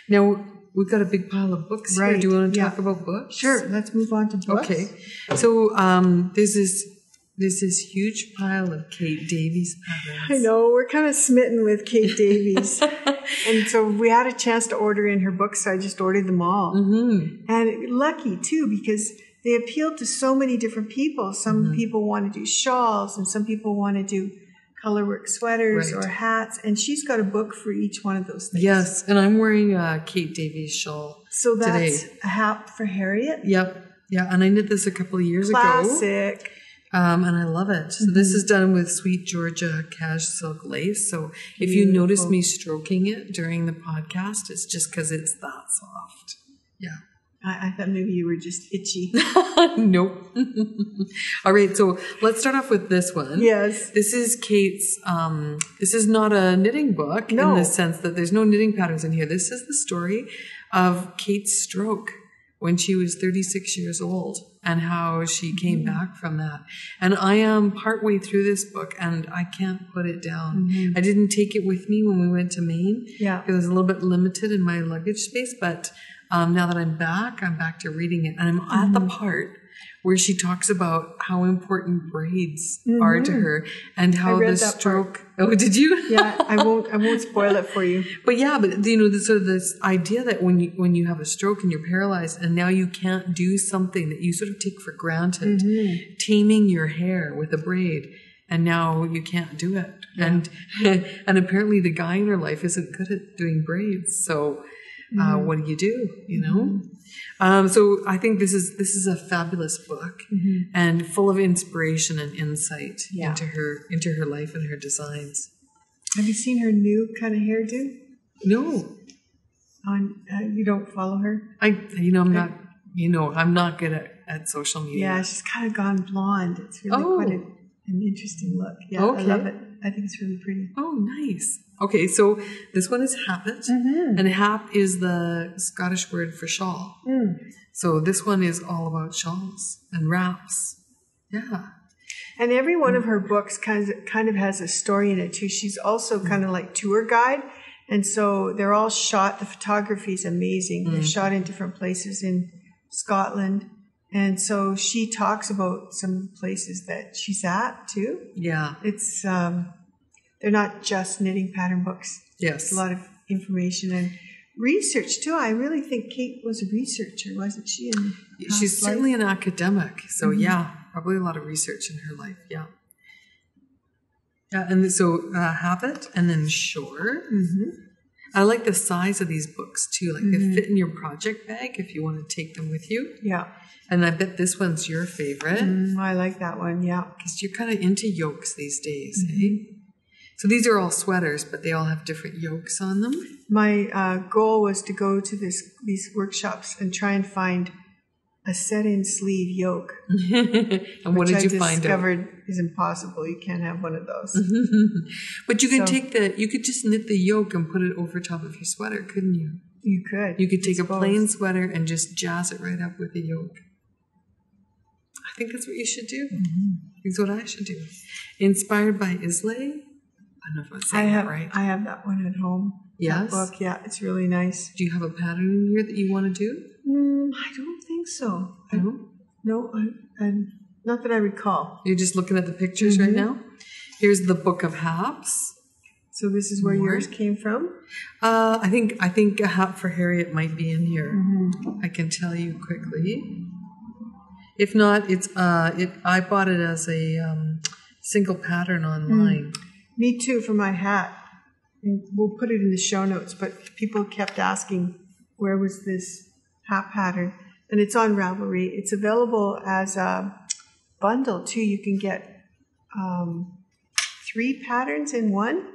Now, we've got a big pile of books here. Do you want to talk about books? Sure. Let's move on to books. Okay. So there's this There's this huge pile of Kate Davies patterns. I know, we're kind of smitten with Kate Davies. And so we had a chance to order in her books, so I just ordered them all. Mm-hmm. And lucky, too, because they appealed to so many different people. Some people want to do shawls, and some people want to do colorwork sweaters or hats. And she's got a book for each one of those things. Yes, and I'm wearing a Kate Davies shawl So that's today. a hat for Harriet? Yep. Yeah, and I knit this a couple of years ago. Classic. And I love it. So this is done with Sweet Georgia Kidsilk lace. So if you notice me stroking it during the podcast, it's just because it's that soft. Yeah. I thought maybe you were just itchy. Nope. All right. So let's start off with this one. Yes. This is Kate's, this is not a knitting book in the sense that there's no knitting patterns in here. This is the story of Kate's stroke when she was 36 years old and how she came back from that. And I am partway through this book and I can't put it down. I didn't take it with me when we went to Maine because I was a little bit limited in my luggage space, but now that I'm back to reading it. And I'm at the part where she talks about how important braids are to her and how the stroke. Oh, did you? Yeah, I won't spoil it for you. But yeah, this idea that when you have a stroke and you're paralyzed and now you can't do something that you sort of take for granted, taming your hair with a braid, and now you can't do it. Yeah. And apparently the guy in her life isn't good at doing braids. So what do? You know? So I think this is a fabulous book and full of inspiration and insight into her life and her designs. Have you seen her new kind of hairdo? No. You don't follow her? I'm not good at social media. Yeah, she's kind of gone blonde. It's really quite an interesting look. Yeah, I love it. I think it's really pretty. Oh, nice. Okay, so this one is happet, and hap is the Scottish word for shawl. So this one is all about shawls and wraps. Yeah. And every one of her books kind of has a story in it too. She's also kind of like tour guide, and so they're all shot. The photography is amazing. They're shot in different places in Scotland. And so she talks about some places that she's at too. Yeah. It's they're not just knitting pattern books. Yes. It's a lot of information and research too. I really think Kate was a researcher, wasn't she? She's certainly an academic. So yeah, probably a lot of research in her life. Yeah. Yeah, and so habit and then shore. I like the size of these books too. Like they fit in your project bag if you want to take them with you. Yeah. And I bet this one's your favorite. I like that one, yeah. Because you're kind of into yokes these days, eh? So these are all sweaters, but they all have different yokes on them. My goal was to go to these workshops and try and find a set-in sleeve yoke. And what did you find? I discovered is impossible. You can't have one of those. But you can you could just knit the yoke and put it over top of your sweater, couldn't you? You could. You could take a plain sweater and just jazz it right up with a yoke. I think that's what you should do. That's what I should do. Inspired by Islay. I don't know if I'm saying that right. I have that one at home. Yes? That book, yeah, it's really nice. Do you have a pattern in here that you want to do? I don't think so. No, not that I recall. You're just looking at the pictures right now? Here's the Book of Haps. So this is where yours came from? I think a hap for Harriet might be in here. I can tell you quickly. If not, it's I bought it as a single pattern online. Me too, for my hat. And we'll put it in the show notes, but people kept asking where was this hat pattern. And it's on Ravelry. It's available as a bundle too. You can get 3 patterns in one.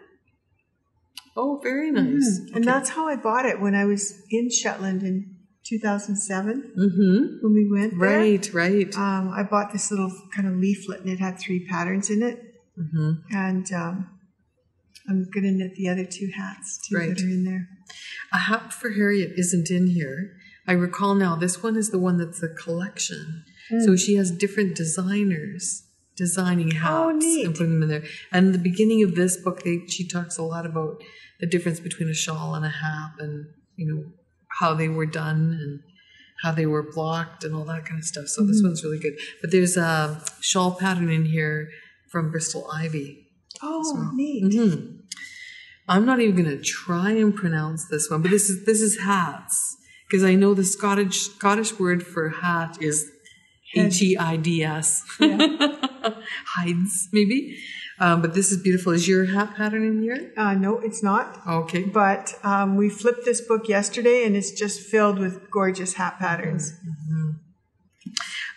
Oh, very nice. And that's how I bought it when I was in Shetland in 2007 when we went there. Right. I bought this little kind of leaflet and it had 3 patterns in it. And I'm going to knit the other 2 hats too that are in there. A hat for Harriet isn't in here. I recall now this one is the one that's a collection. So she has different designers designing hats and putting them in there. And in the beginning of this book, she talks a lot about the difference between a shawl and a hat and, how they were done and how they were blocked and all that kind of stuff. So this one's really good. But there's a shawl pattern in here from Bristol Ivy. Oh, neat. I'm not even going to try and pronounce this one, but this is hats, because I know the Scottish word for hat is Heids. Hides, maybe. But this is beautiful. Is your hat pattern in here? No, it's not. Okay. But we flipped this book yesterday, and it's just filled with gorgeous hat patterns.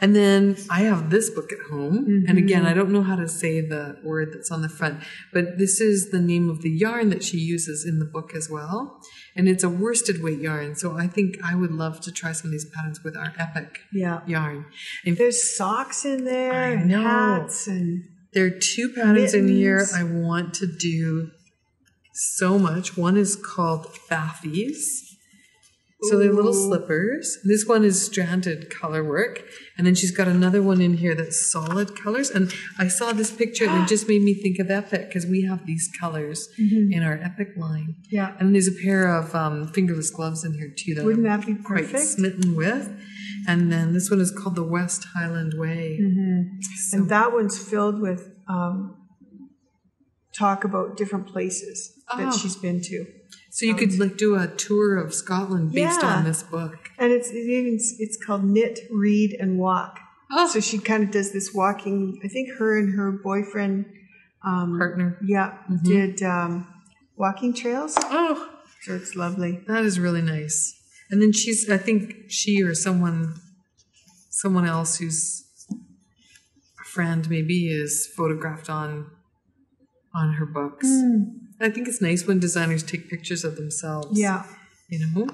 And then I have this book at home. And again, I don't know how to say the word that's on the front, but this is the name of the yarn that she uses in the book as well. And it's a worsted weight yarn. So I think I would love to try some of these patterns with our Epic yarn. And there's socks in there and hats and... There are two patterns in here I want to do so much. One is called Faffies. So they're little slippers. This one is stranded color work. And then she's got another one in here that's solid colors. And I saw this picture and it just made me think of Epic, because we have these colors in our Epic line. Yeah. And there's a pair of fingerless gloves in here too that Wouldn't I'm that be perfect? quite smitten with. And then this one is called the West Highland Way. So, and that one's filled with talk about different places that she's been to. So you could like do a tour of Scotland based on this book. And it's called Knit, Read, and Walk. Oh. So she kind of does this walking. I think her and her boyfriend partner. Yeah, did walking trails. Oh, so it's lovely. That is really nice. And then I think she or someone else who's a friend maybe is photographed on her books. I think it's nice when designers take pictures of themselves. Yeah. You know?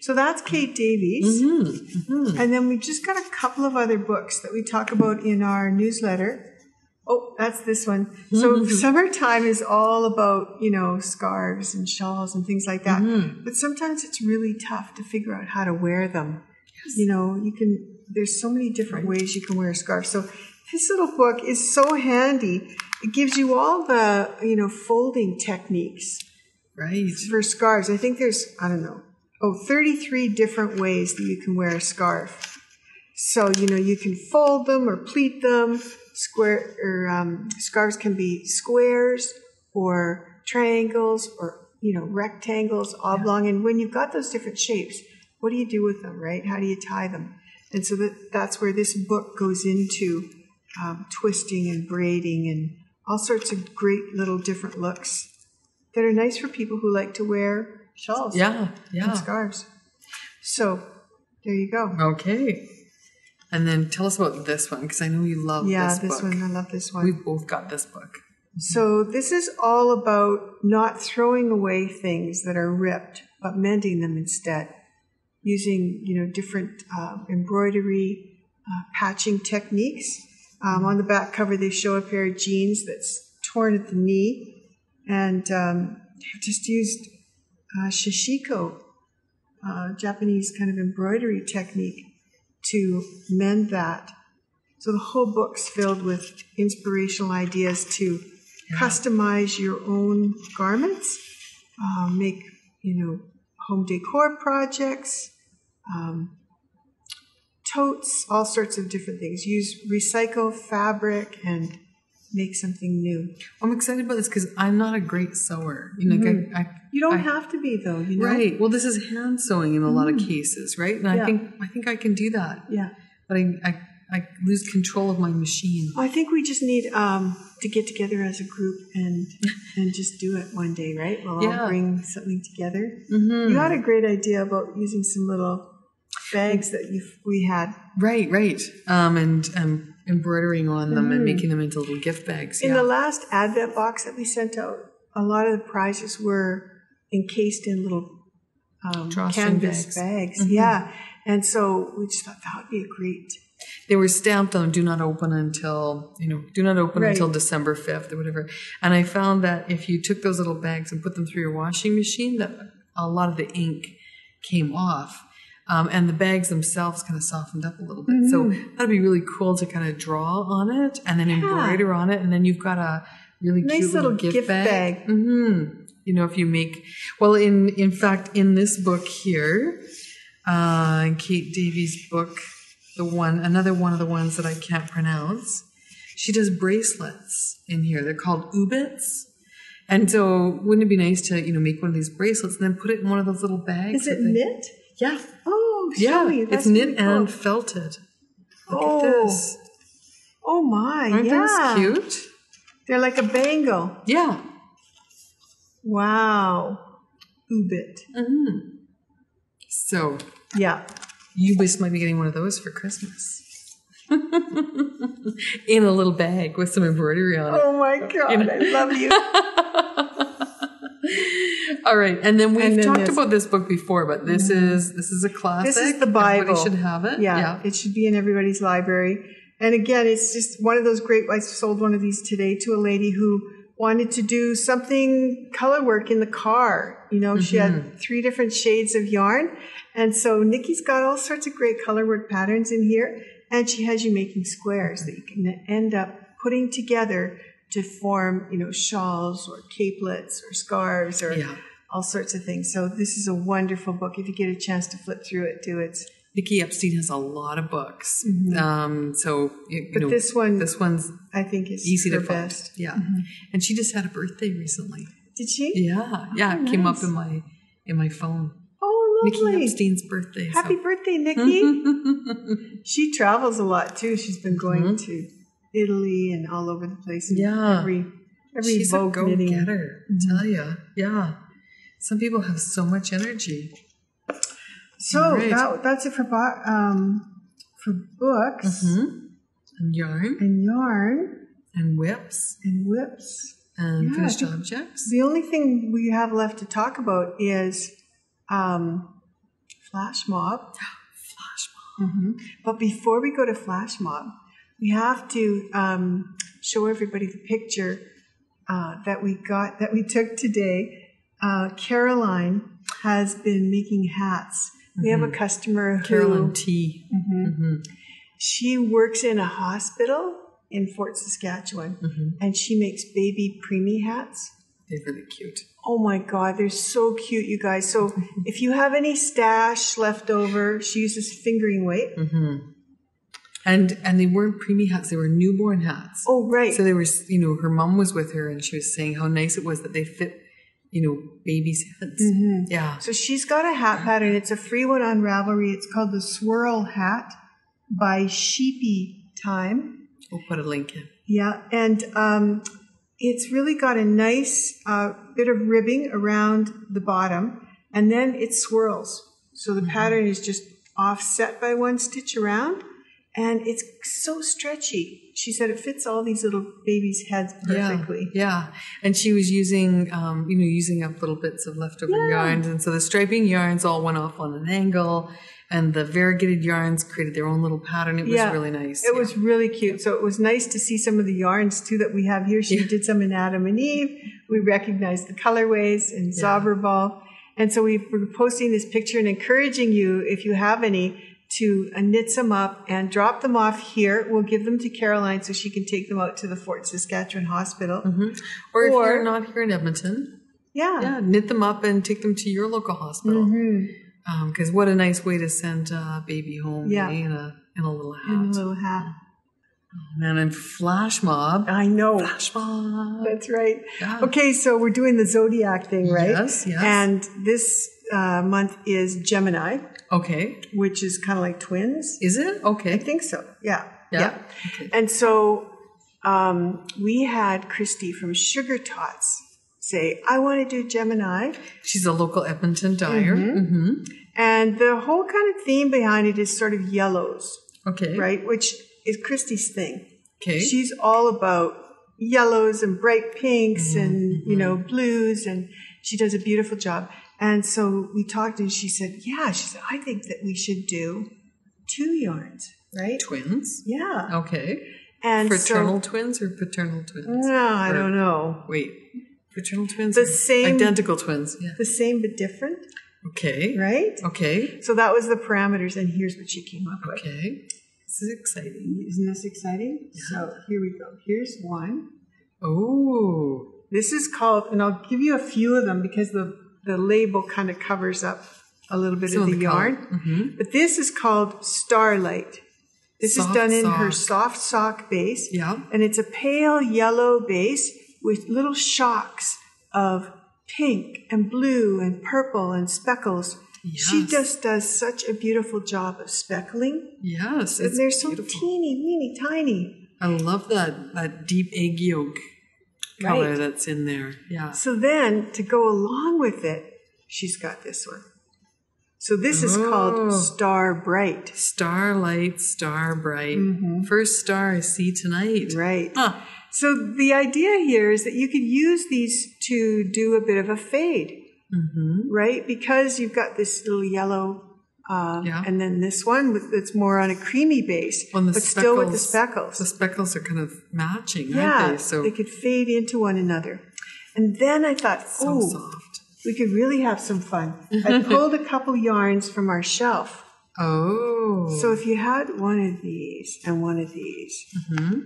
So that's Kate Davies. And then we've just got a couple of other books that we talk about in our newsletter. Oh, that's this one. So summertime is all about, scarves and shawls and things like that. But sometimes it's really tough to figure out how to wear them. Yes. There's so many different ways you can wear a scarf. So this little book is so handy. It gives you all the, folding techniques. Right. For scarves. I think there's, 33 different ways that you can wear a scarf. So, you can fold them or pleat them. Scarves can be squares or triangles or, rectangles, oblong. Yeah. And when you've got those different shapes, what do you do with them, right? How do you tie them? And so that's where this book goes into twisting and braiding and all sorts of great little different looks that are nice for people who like to wear shawls and scarves. So there you go. Okay. And then tell us about this one, because I know you love this book. Yeah, this one. I love this one. We've both got this book. So this is all about not throwing away things that are ripped, but mending them instead, using different embroidery, patching techniques. On the back cover, they show a pair of jeans that's torn at the knee, and they've just used shishiko, Japanese kind of embroidery technique, to mend that. So the whole book's filled with inspirational ideas to customize your own garments, make, home decor projects, totes, all sorts of different things. Use recycled fabric and make something new. I'm excited about this because I'm not a great sewer. You don't have to be, though. Right. Well, this is hand sewing in a lot of cases, right? And I think I can do that. Yeah. But I lose control of my machine. I think we just need to get together as a group and just do it one day, right? We'll all bring something together. You had a great idea about using some little bags that we had. Right. And embroidering on them and making them into little gift bags. In the last Advent box that we sent out, a lot of the prizes were encased in little canvas bags. Yeah. And so we just thought that would be a great... They were stamped on do not open until until December 5th or whatever. And I found that if you took those little bags and put them through your washing machine, that a lot of the ink came off. And the bags themselves kind of softened up a little bit. So that'd be really cool to kind of draw on it and then embroider on it. And then you've got a really nice cute little gift bag. Mm-hmm. If you make, well, in fact, in this book here, And Kate Davies' book, another one of the ones that I can't pronounce. She does bracelets in here. They're called ubits. And so wouldn't it be nice to, make one of these bracelets and then put it in one of those little bags? Is it knit? Yeah. Oh, show me. It's knit and felted. Look at this. Oh my, Aren't those cute? They're like a bangle. Yeah. Wow. Ubit. Mm-hmm. So. Yeah. You just might be getting one of those for Christmas. In a little bag with some embroidery on it. Oh my God, I love you. All right, and then we've talked about this book before, but this is a classic. This is the Bible. Everybody should have it. Yeah, it should be in everybody's library. And again, it's just one of those great. I sold one of these today to a lady who wanted to do something color work in the car. She had 3 different shades of yarn, and so Nicky's got all sorts of great color work patterns in here. And she has you making squares that you can end up putting together to form, shawls or capelets or scarves or all sorts of things. So this is a wonderful book. If you get a chance to flip through it, do it. Nicky Epstein has a lot of books. But this one's I think is easy to find. best. Yeah. Mm-hmm. And she just had a birthday recently. Did she? Yeah. Yeah. Oh, it came up in my phone. Oh, lovely. Nicky Epstein's birthday. Happy birthday, Nicky. She travels a lot too. She's been going to Italy and all over the place. Every she's a go-getter, I tell you. Yeah. Some people have so much energy. So that's it for books. Mm-hmm. And yarn. And whips. And finished objects. The only thing we have left to talk about is Flash Mob. Flash Mob. Mm-hmm. But before we go to Flash Mob, we have to show everybody the picture that we took today. Caroline has been making hats. We have a customer Caroline T. She works in a hospital in Fort Saskatchewan, and she makes baby preemie hats. They're really cute. Oh my God, they're so cute, you guys. So if you have any stash left over, she uses fingering weight. And they weren't preemie hats; they were newborn hats. Oh, right. So they were, her mom was with her, and she was saying how nice it was that they fit, babies' heads. Yeah. So she's got a hat pattern. It's a free one on Ravelry. It's called the Swirl Hat by Sheepy Time. We'll put a link in. Yeah, and it's really got a nice bit of ribbing around the bottom, and then it swirls. So the pattern is just offset by one stitch around, and it's so stretchy. She said it fits all these little babies' heads perfectly. Yeah. And she was using, using up little bits of leftover yarns. And so the striping yarns all went off on an angle, and the variegated yarns created their own little pattern. It was really nice. It was really cute. So it was nice to see some of the yarns, too, that we have here. She did some in Adam and Eve. We recognized the colorways in Zauberball. And so we're posting this picture and encouraging you, if you have any, to knit some up and drop them off here. We'll give them to Caroline so she can take them out to the Fort Saskatchewan Hospital. Or if you're not here in Edmonton, knit them up and take them to your local hospital. Because what a nice way to send a baby home in a little hat. In a little hat. And then Flash Mob. I know. Flash Mob. That's right. Yeah. Okay, so we're doing the zodiac thing, right? Yes. And this month is Gemini. Okay. Which is kind of like twins. Is it? Okay. I think so. Yeah. Okay. And so we had Christy from Sugar Tots say, I want to do Gemini. She's a local Edmonton dyer. And the whole kind of theme behind it is sort of yellows. Okay. Right? Which is Christy's thing. Okay. She's all about yellows and bright pinks and, blues, and she does a beautiful job. And so we talked and she said, I think that we should do 2 yarns, right? Twins? Yeah. Okay. And fraternal twins or paternal twins? No, I don't know. Wait. Fraternal twins? The same. Identical twins. Yeah. The same but different. Okay. Right? Okay. So that was the parameters, and here's what she came up with. Okay. This is exciting. Isn't this exciting? Yeah. So here we go. Here's one. Oh. This is called, and I'll give you a few of them because the label kind of covers up a little bit of the yarn. But this is called Starlight. This is done in her soft sock base. Yeah. And it's a pale yellow base with little shocks of pink and blue and purple and speckles. Yes. She just does such a beautiful job of speckling. Yes. And they're so teeny, weeny, tiny. I love that deep egg yolk color that's in there. Yeah. So then, to go along with it, she's got this one. So this is called Star Bright. Starlight, Star Bright. First star I see tonight. Right. Huh. So the idea here is that you could use these to do a bit of a fade, right? Because you've got this little yellow, and then this one that's more on a creamy base, but still with the speckles. The speckles are kind of matching, aren't they? So they could fade into one another. And then I thought, soft. We could really have some fun. I pulled a couple yarns from our shelf. Oh. So if you had one of these and one of these,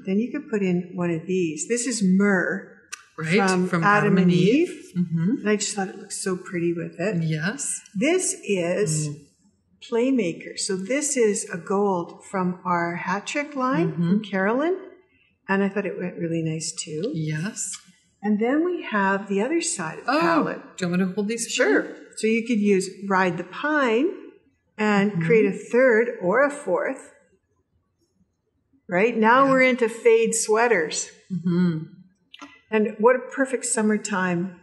then you could put in one of these. This is myrrh from Adam and Eve. And I just thought it looked so pretty with it. Yes. This is Playmaker. So this is a gold from our hat trick line from Carolyn. And I thought it went really nice too. Yes. And then we have the other side of the palette. Do you want me to hold these? Sure. So you could use Ride the Pine and create a third or a fourth. Right? Now we're into fade sweaters. And what a perfect summertime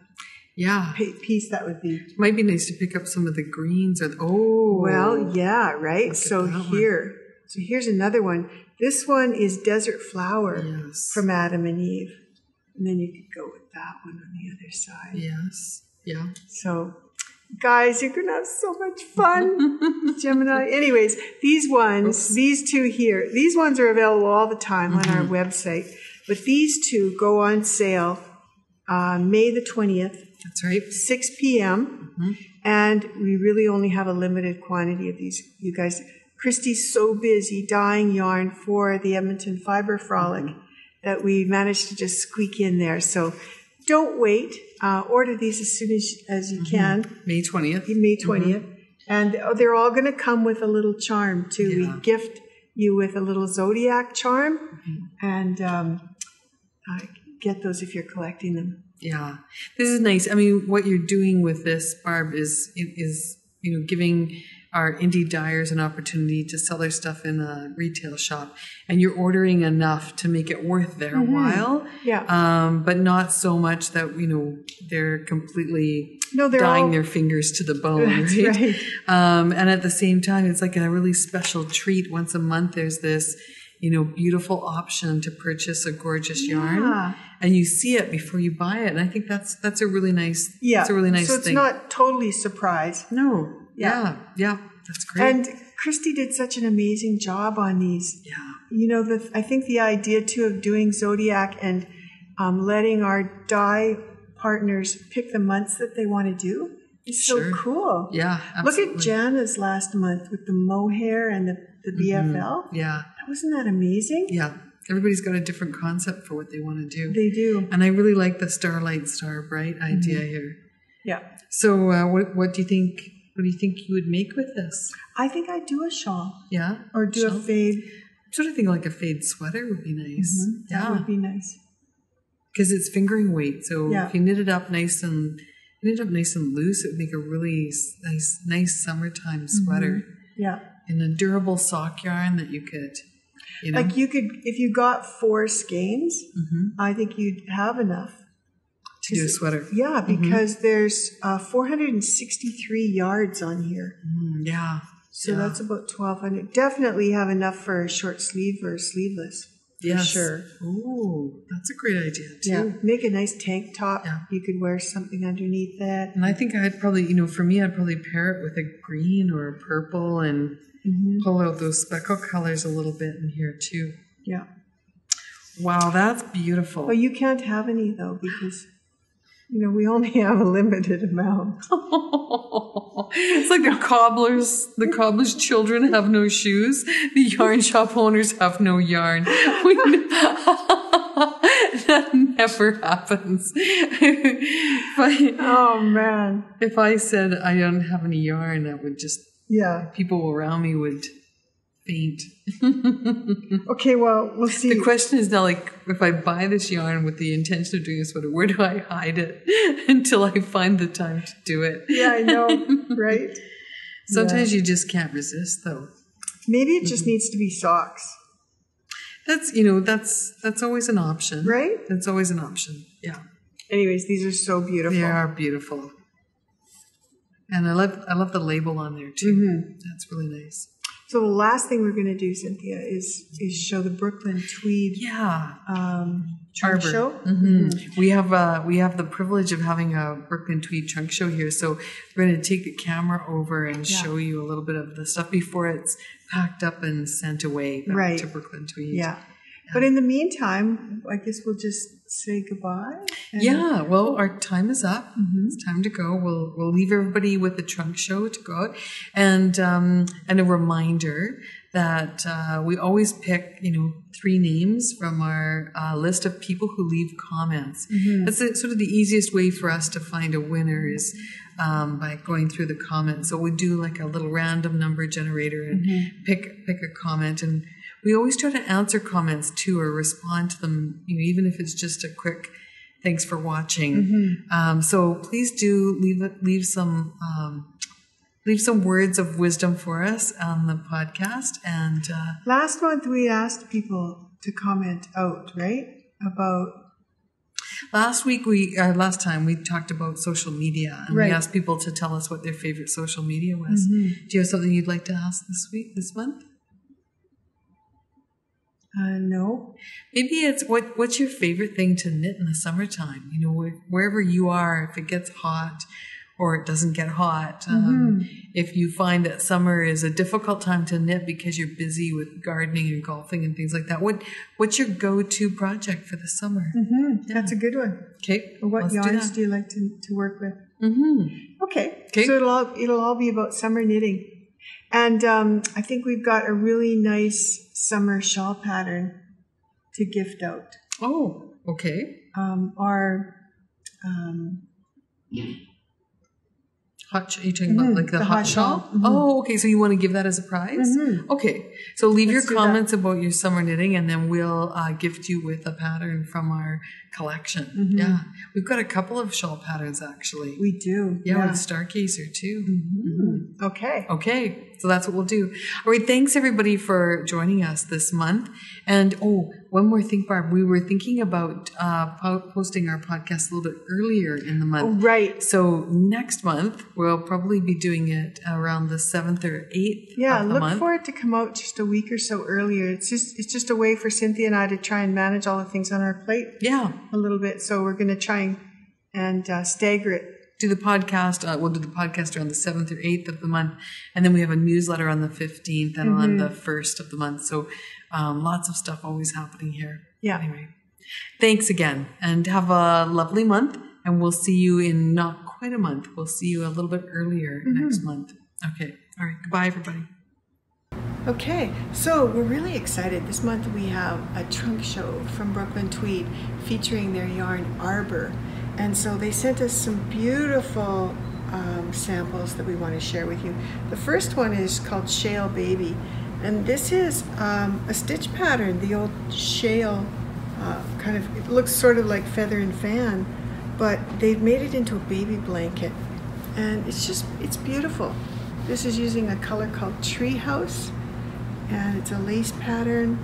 piece that would be. Might be nice to pick up some of the greens or well, yeah, right? So here's another one. This one is Desert Flower from Adam and Eve. And then you could go with that one on the other side. Yes. Yeah. So, guys, you're going to have so much fun, Gemini. Anyways, these ones, these two here, these ones are available all the time on our website. But these two go on sale May the 20th. That's right. 6 p.m. And we really only have a limited quantity of these, you guys. Christy's so busy dyeing yarn for the Edmonton Fiber Frolic that we managed to just squeak in there. So don't wait. Order these as soon as you can. May 20th. May 20th. And they're all going to come with a little charm, too. Yeah. We gift you with a little zodiac charm. And get those if you're collecting them. Yeah. This is nice. I mean, what you're doing with this, Barb, is giving our indie dyers an opportunity to sell their stuff in a retail shop, and you're ordering enough to make it worth their while. Yeah. But not so much that they're completely dyeing their fingers to the bone. Right. And at the same time, it's like a really special treat. Once a month, there's this beautiful option to purchase a gorgeous yarn, and you see it before you buy it. And I think that's a really nice. Yeah. It's a really nice thing. So it's not totally surprise. No. Yeah, that's great. And Christy did such an amazing job on these. Yeah. I think the idea, too, of doing Zodiac and letting our dye partners pick the months that they want to do is so cool. Yeah, absolutely. Look at Jana's last month with the mohair and the BFL. Yeah. Wasn't that amazing? Yeah. Everybody's got a different concept for what they want to do. They do. And I really like the Starlight, Star Bright idea here. Yeah. So what do you think? What do you think you would make with this? I think I'd do a shawl. Yeah? Or do a fade. I'm sort of thinking like a fade sweater would be nice. That would be nice. Because it's fingering weight. So if you knit it up nice and loose, it would make a really nice summertime sweater. Yeah. In a durable sock yarn that you could, Like you could, if you got 4 skeins, I think you'd have enough. To do a sweater. Yeah, because there's 463 yards on here. Yeah. So that's about 1,200. Definitely have enough for a short sleeve or a sleeveless. Yes. For sure. Oh, that's a great idea too. Yeah. Make a nice tank top. Yeah. You could wear something underneath that. And I think I'd probably, for me, I'd probably pair it with a green or a purple and pull out those speckle colors a little bit in here too. Yeah. Wow, that's beautiful. Well, you can't have any though because we only have a limited amount. It's like the cobbler's children have no shoes. The yarn shop owners have no yarn. never happens. Oh man. If I said I don't have any yarn, that would just, people around me would faint. Okay, well, we'll see. The question is now, like, if I buy this yarn with the intention of doing a sweater, where do I hide it until I find the time to do it? Yeah, I know, right? Sometimes you just can't resist, though. Maybe it just needs to be socks. That's, that's always an option. Right? That's always an option, yeah. Anyways, these are so beautiful. They are beautiful. And I love the label on there, too. Mm-hmm. That's really nice. So the last thing we're going to do, Cynthia, is show the Brooklyn Tweed trunk show. Mm-hmm. We have the privilege of having a Brooklyn Tweed trunk show here, so we're going to take the camera over and show you a little bit of the stuff before it's packed up and sent away back to Brooklyn Tweed. Yeah. But in the meantime, I guess we'll just say goodbye. Yeah, well, our time is up. Mm-hmm. It's time to go. We'll leave everybody with the trunk show to go out, and a reminder that we always pick 3 names from our list of people who leave comments. Mm-hmm. That's sort of the easiest way for us to find a winner is by going through the comments. So we do like a little random number generator and pick a comment, and we always try to answer comments too, or respond to them, even if it's just a quick thanks for watching. Mm-hmm. So please do leave some words of wisdom for us on the podcast. And last month we asked people to comment out, right? About last time we talked about social media, and we asked people to tell us what their favorite social media was. Mm-hmm. Do you have something you'd like to ask this month? No. Maybe it's what's your favorite thing to knit in the summertime? Wherever you are, if it gets hot or it doesn't get hot. If you find that summer is a difficult time to knit because you're busy with gardening and golfing and things like that, what's your go-to project for the summer? Mm-hmm. Yeah. That's a good one. Okay. What yarns do you like to work with? Mm-hmm. Okay. So it'll all be about summer knitting. And I think we've got a really nice summer shawl pattern to gift out. Oh, okay. Are you talking about like the hot shawl? Mm-hmm. Oh, okay. So you want to give that as a prize? Mm-hmm. Okay. So leave your comments about your summer knitting, and then we'll gift you with a pattern from our collection. Mm-hmm. Yeah. We've got a couple of shawl patterns, actually. We do. Yeah, with Stargazer, too. Mm-hmm. Okay. So that's what we'll do. All right. Thanks, everybody, for joining us this month. And, one more thing, Barb. We were thinking about posting our podcast a little bit earlier in the month. Oh, right. So next month, we'll probably be doing it around the 7th or 8th of the month. Yeah, look for it to come out just a week or so earlier. It's just a way for Cynthia and I to try and manage all the things on our plate. Yeah. A little bit. So we're going to try and stagger it. Do the podcast. We'll do the podcast around the 7th or 8th of the month. And then we have a newsletter on the 15th and on the 1st of the month. So lots of stuff always happening here. Yeah. Anyway, thanks again, and have a lovely month. And we'll see you in not quite a month. We'll see you a little bit earlier next month. Okay. All right. Goodbye, everybody. Okay, so we're really excited. This month we have a trunk show from Brooklyn Tweed featuring their yarn Arbor. And so they sent us some beautiful samples that we want to share with you. The first one is called Shale Baby. And this is a stitch pattern, the old shale it looks sort of like Feather and Fan, but they've made it into a baby blanket. And it's beautiful. This is using a color called Treehouse. And it's a lace pattern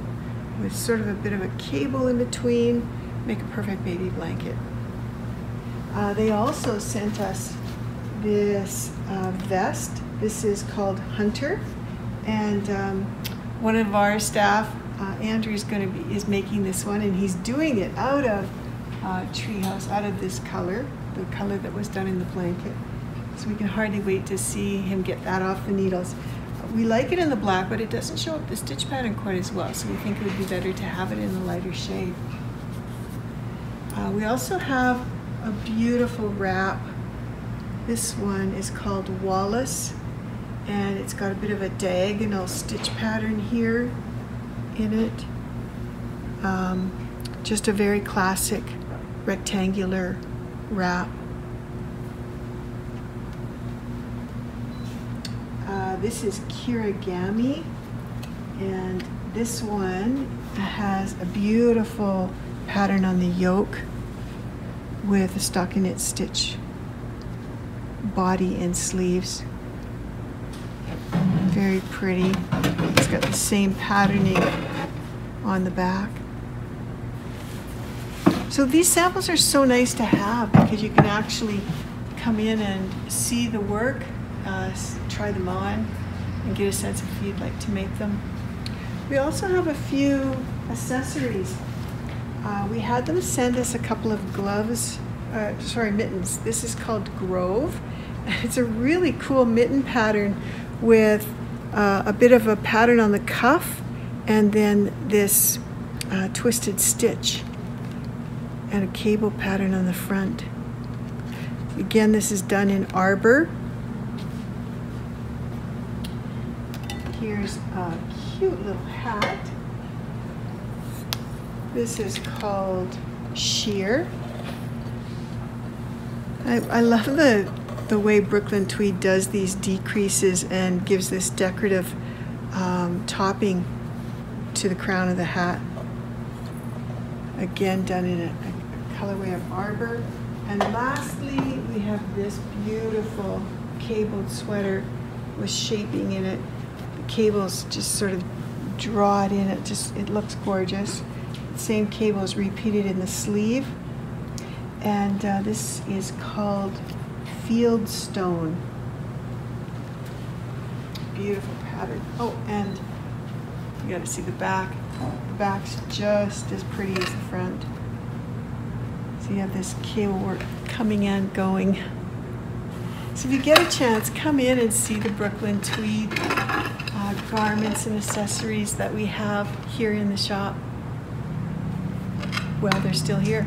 with sort of a bit of a cable in between. Make a perfect baby blanket. They also sent us this vest. This is called Hunter. And one of our staff, Andrew, is making this one, and he's doing it out of Treehouse, out of this color, the color that was done in the blanket. So we can hardly wait to see him get that off the needles. We like it in the black, but it doesn't show up the stitch pattern quite as well, so we think it would be better to have it in the lighter shade. We also have a beautiful wrap. This one is called Wallace, and it's got a bit of a diagonal stitch pattern here in it. Just a very classic rectangular wrap. This is Kirigami, and this one has a beautiful pattern on the yoke with a stockinette stitch body and sleeves. Very pretty. It's got the same patterning on the back. So these samples are so nice to have because you can actually come in and see the work, try them on, and get a sense of if you'd like to make them. We also have a few accessories. We had them send us a couple of gloves, mittens. This is called Grove. It's a really cool mitten pattern with a bit of a pattern on the cuff and then this twisted stitch and a cable pattern on the front. Again, this is done in arbor. Here's a cute little hat. This is called Sheer. I love the way Brooklyn Tweed does these decreases and gives this decorative topping to the crown of the hat. Again, done in a colorway of arbor. And lastly, we have this beautiful cabled sweater with shaping in it. The cables just sort of draw it in. It looks gorgeous. Same cable is repeated in the sleeve. And this is called Fieldstone. Beautiful pattern. Oh, and you got to see the back. The back's just as pretty as the front. So you have this cable work coming and going. So if you get a chance, come in and see the Brooklyn Tweed garments and accessories that we have here in the shop. Well, they're still here.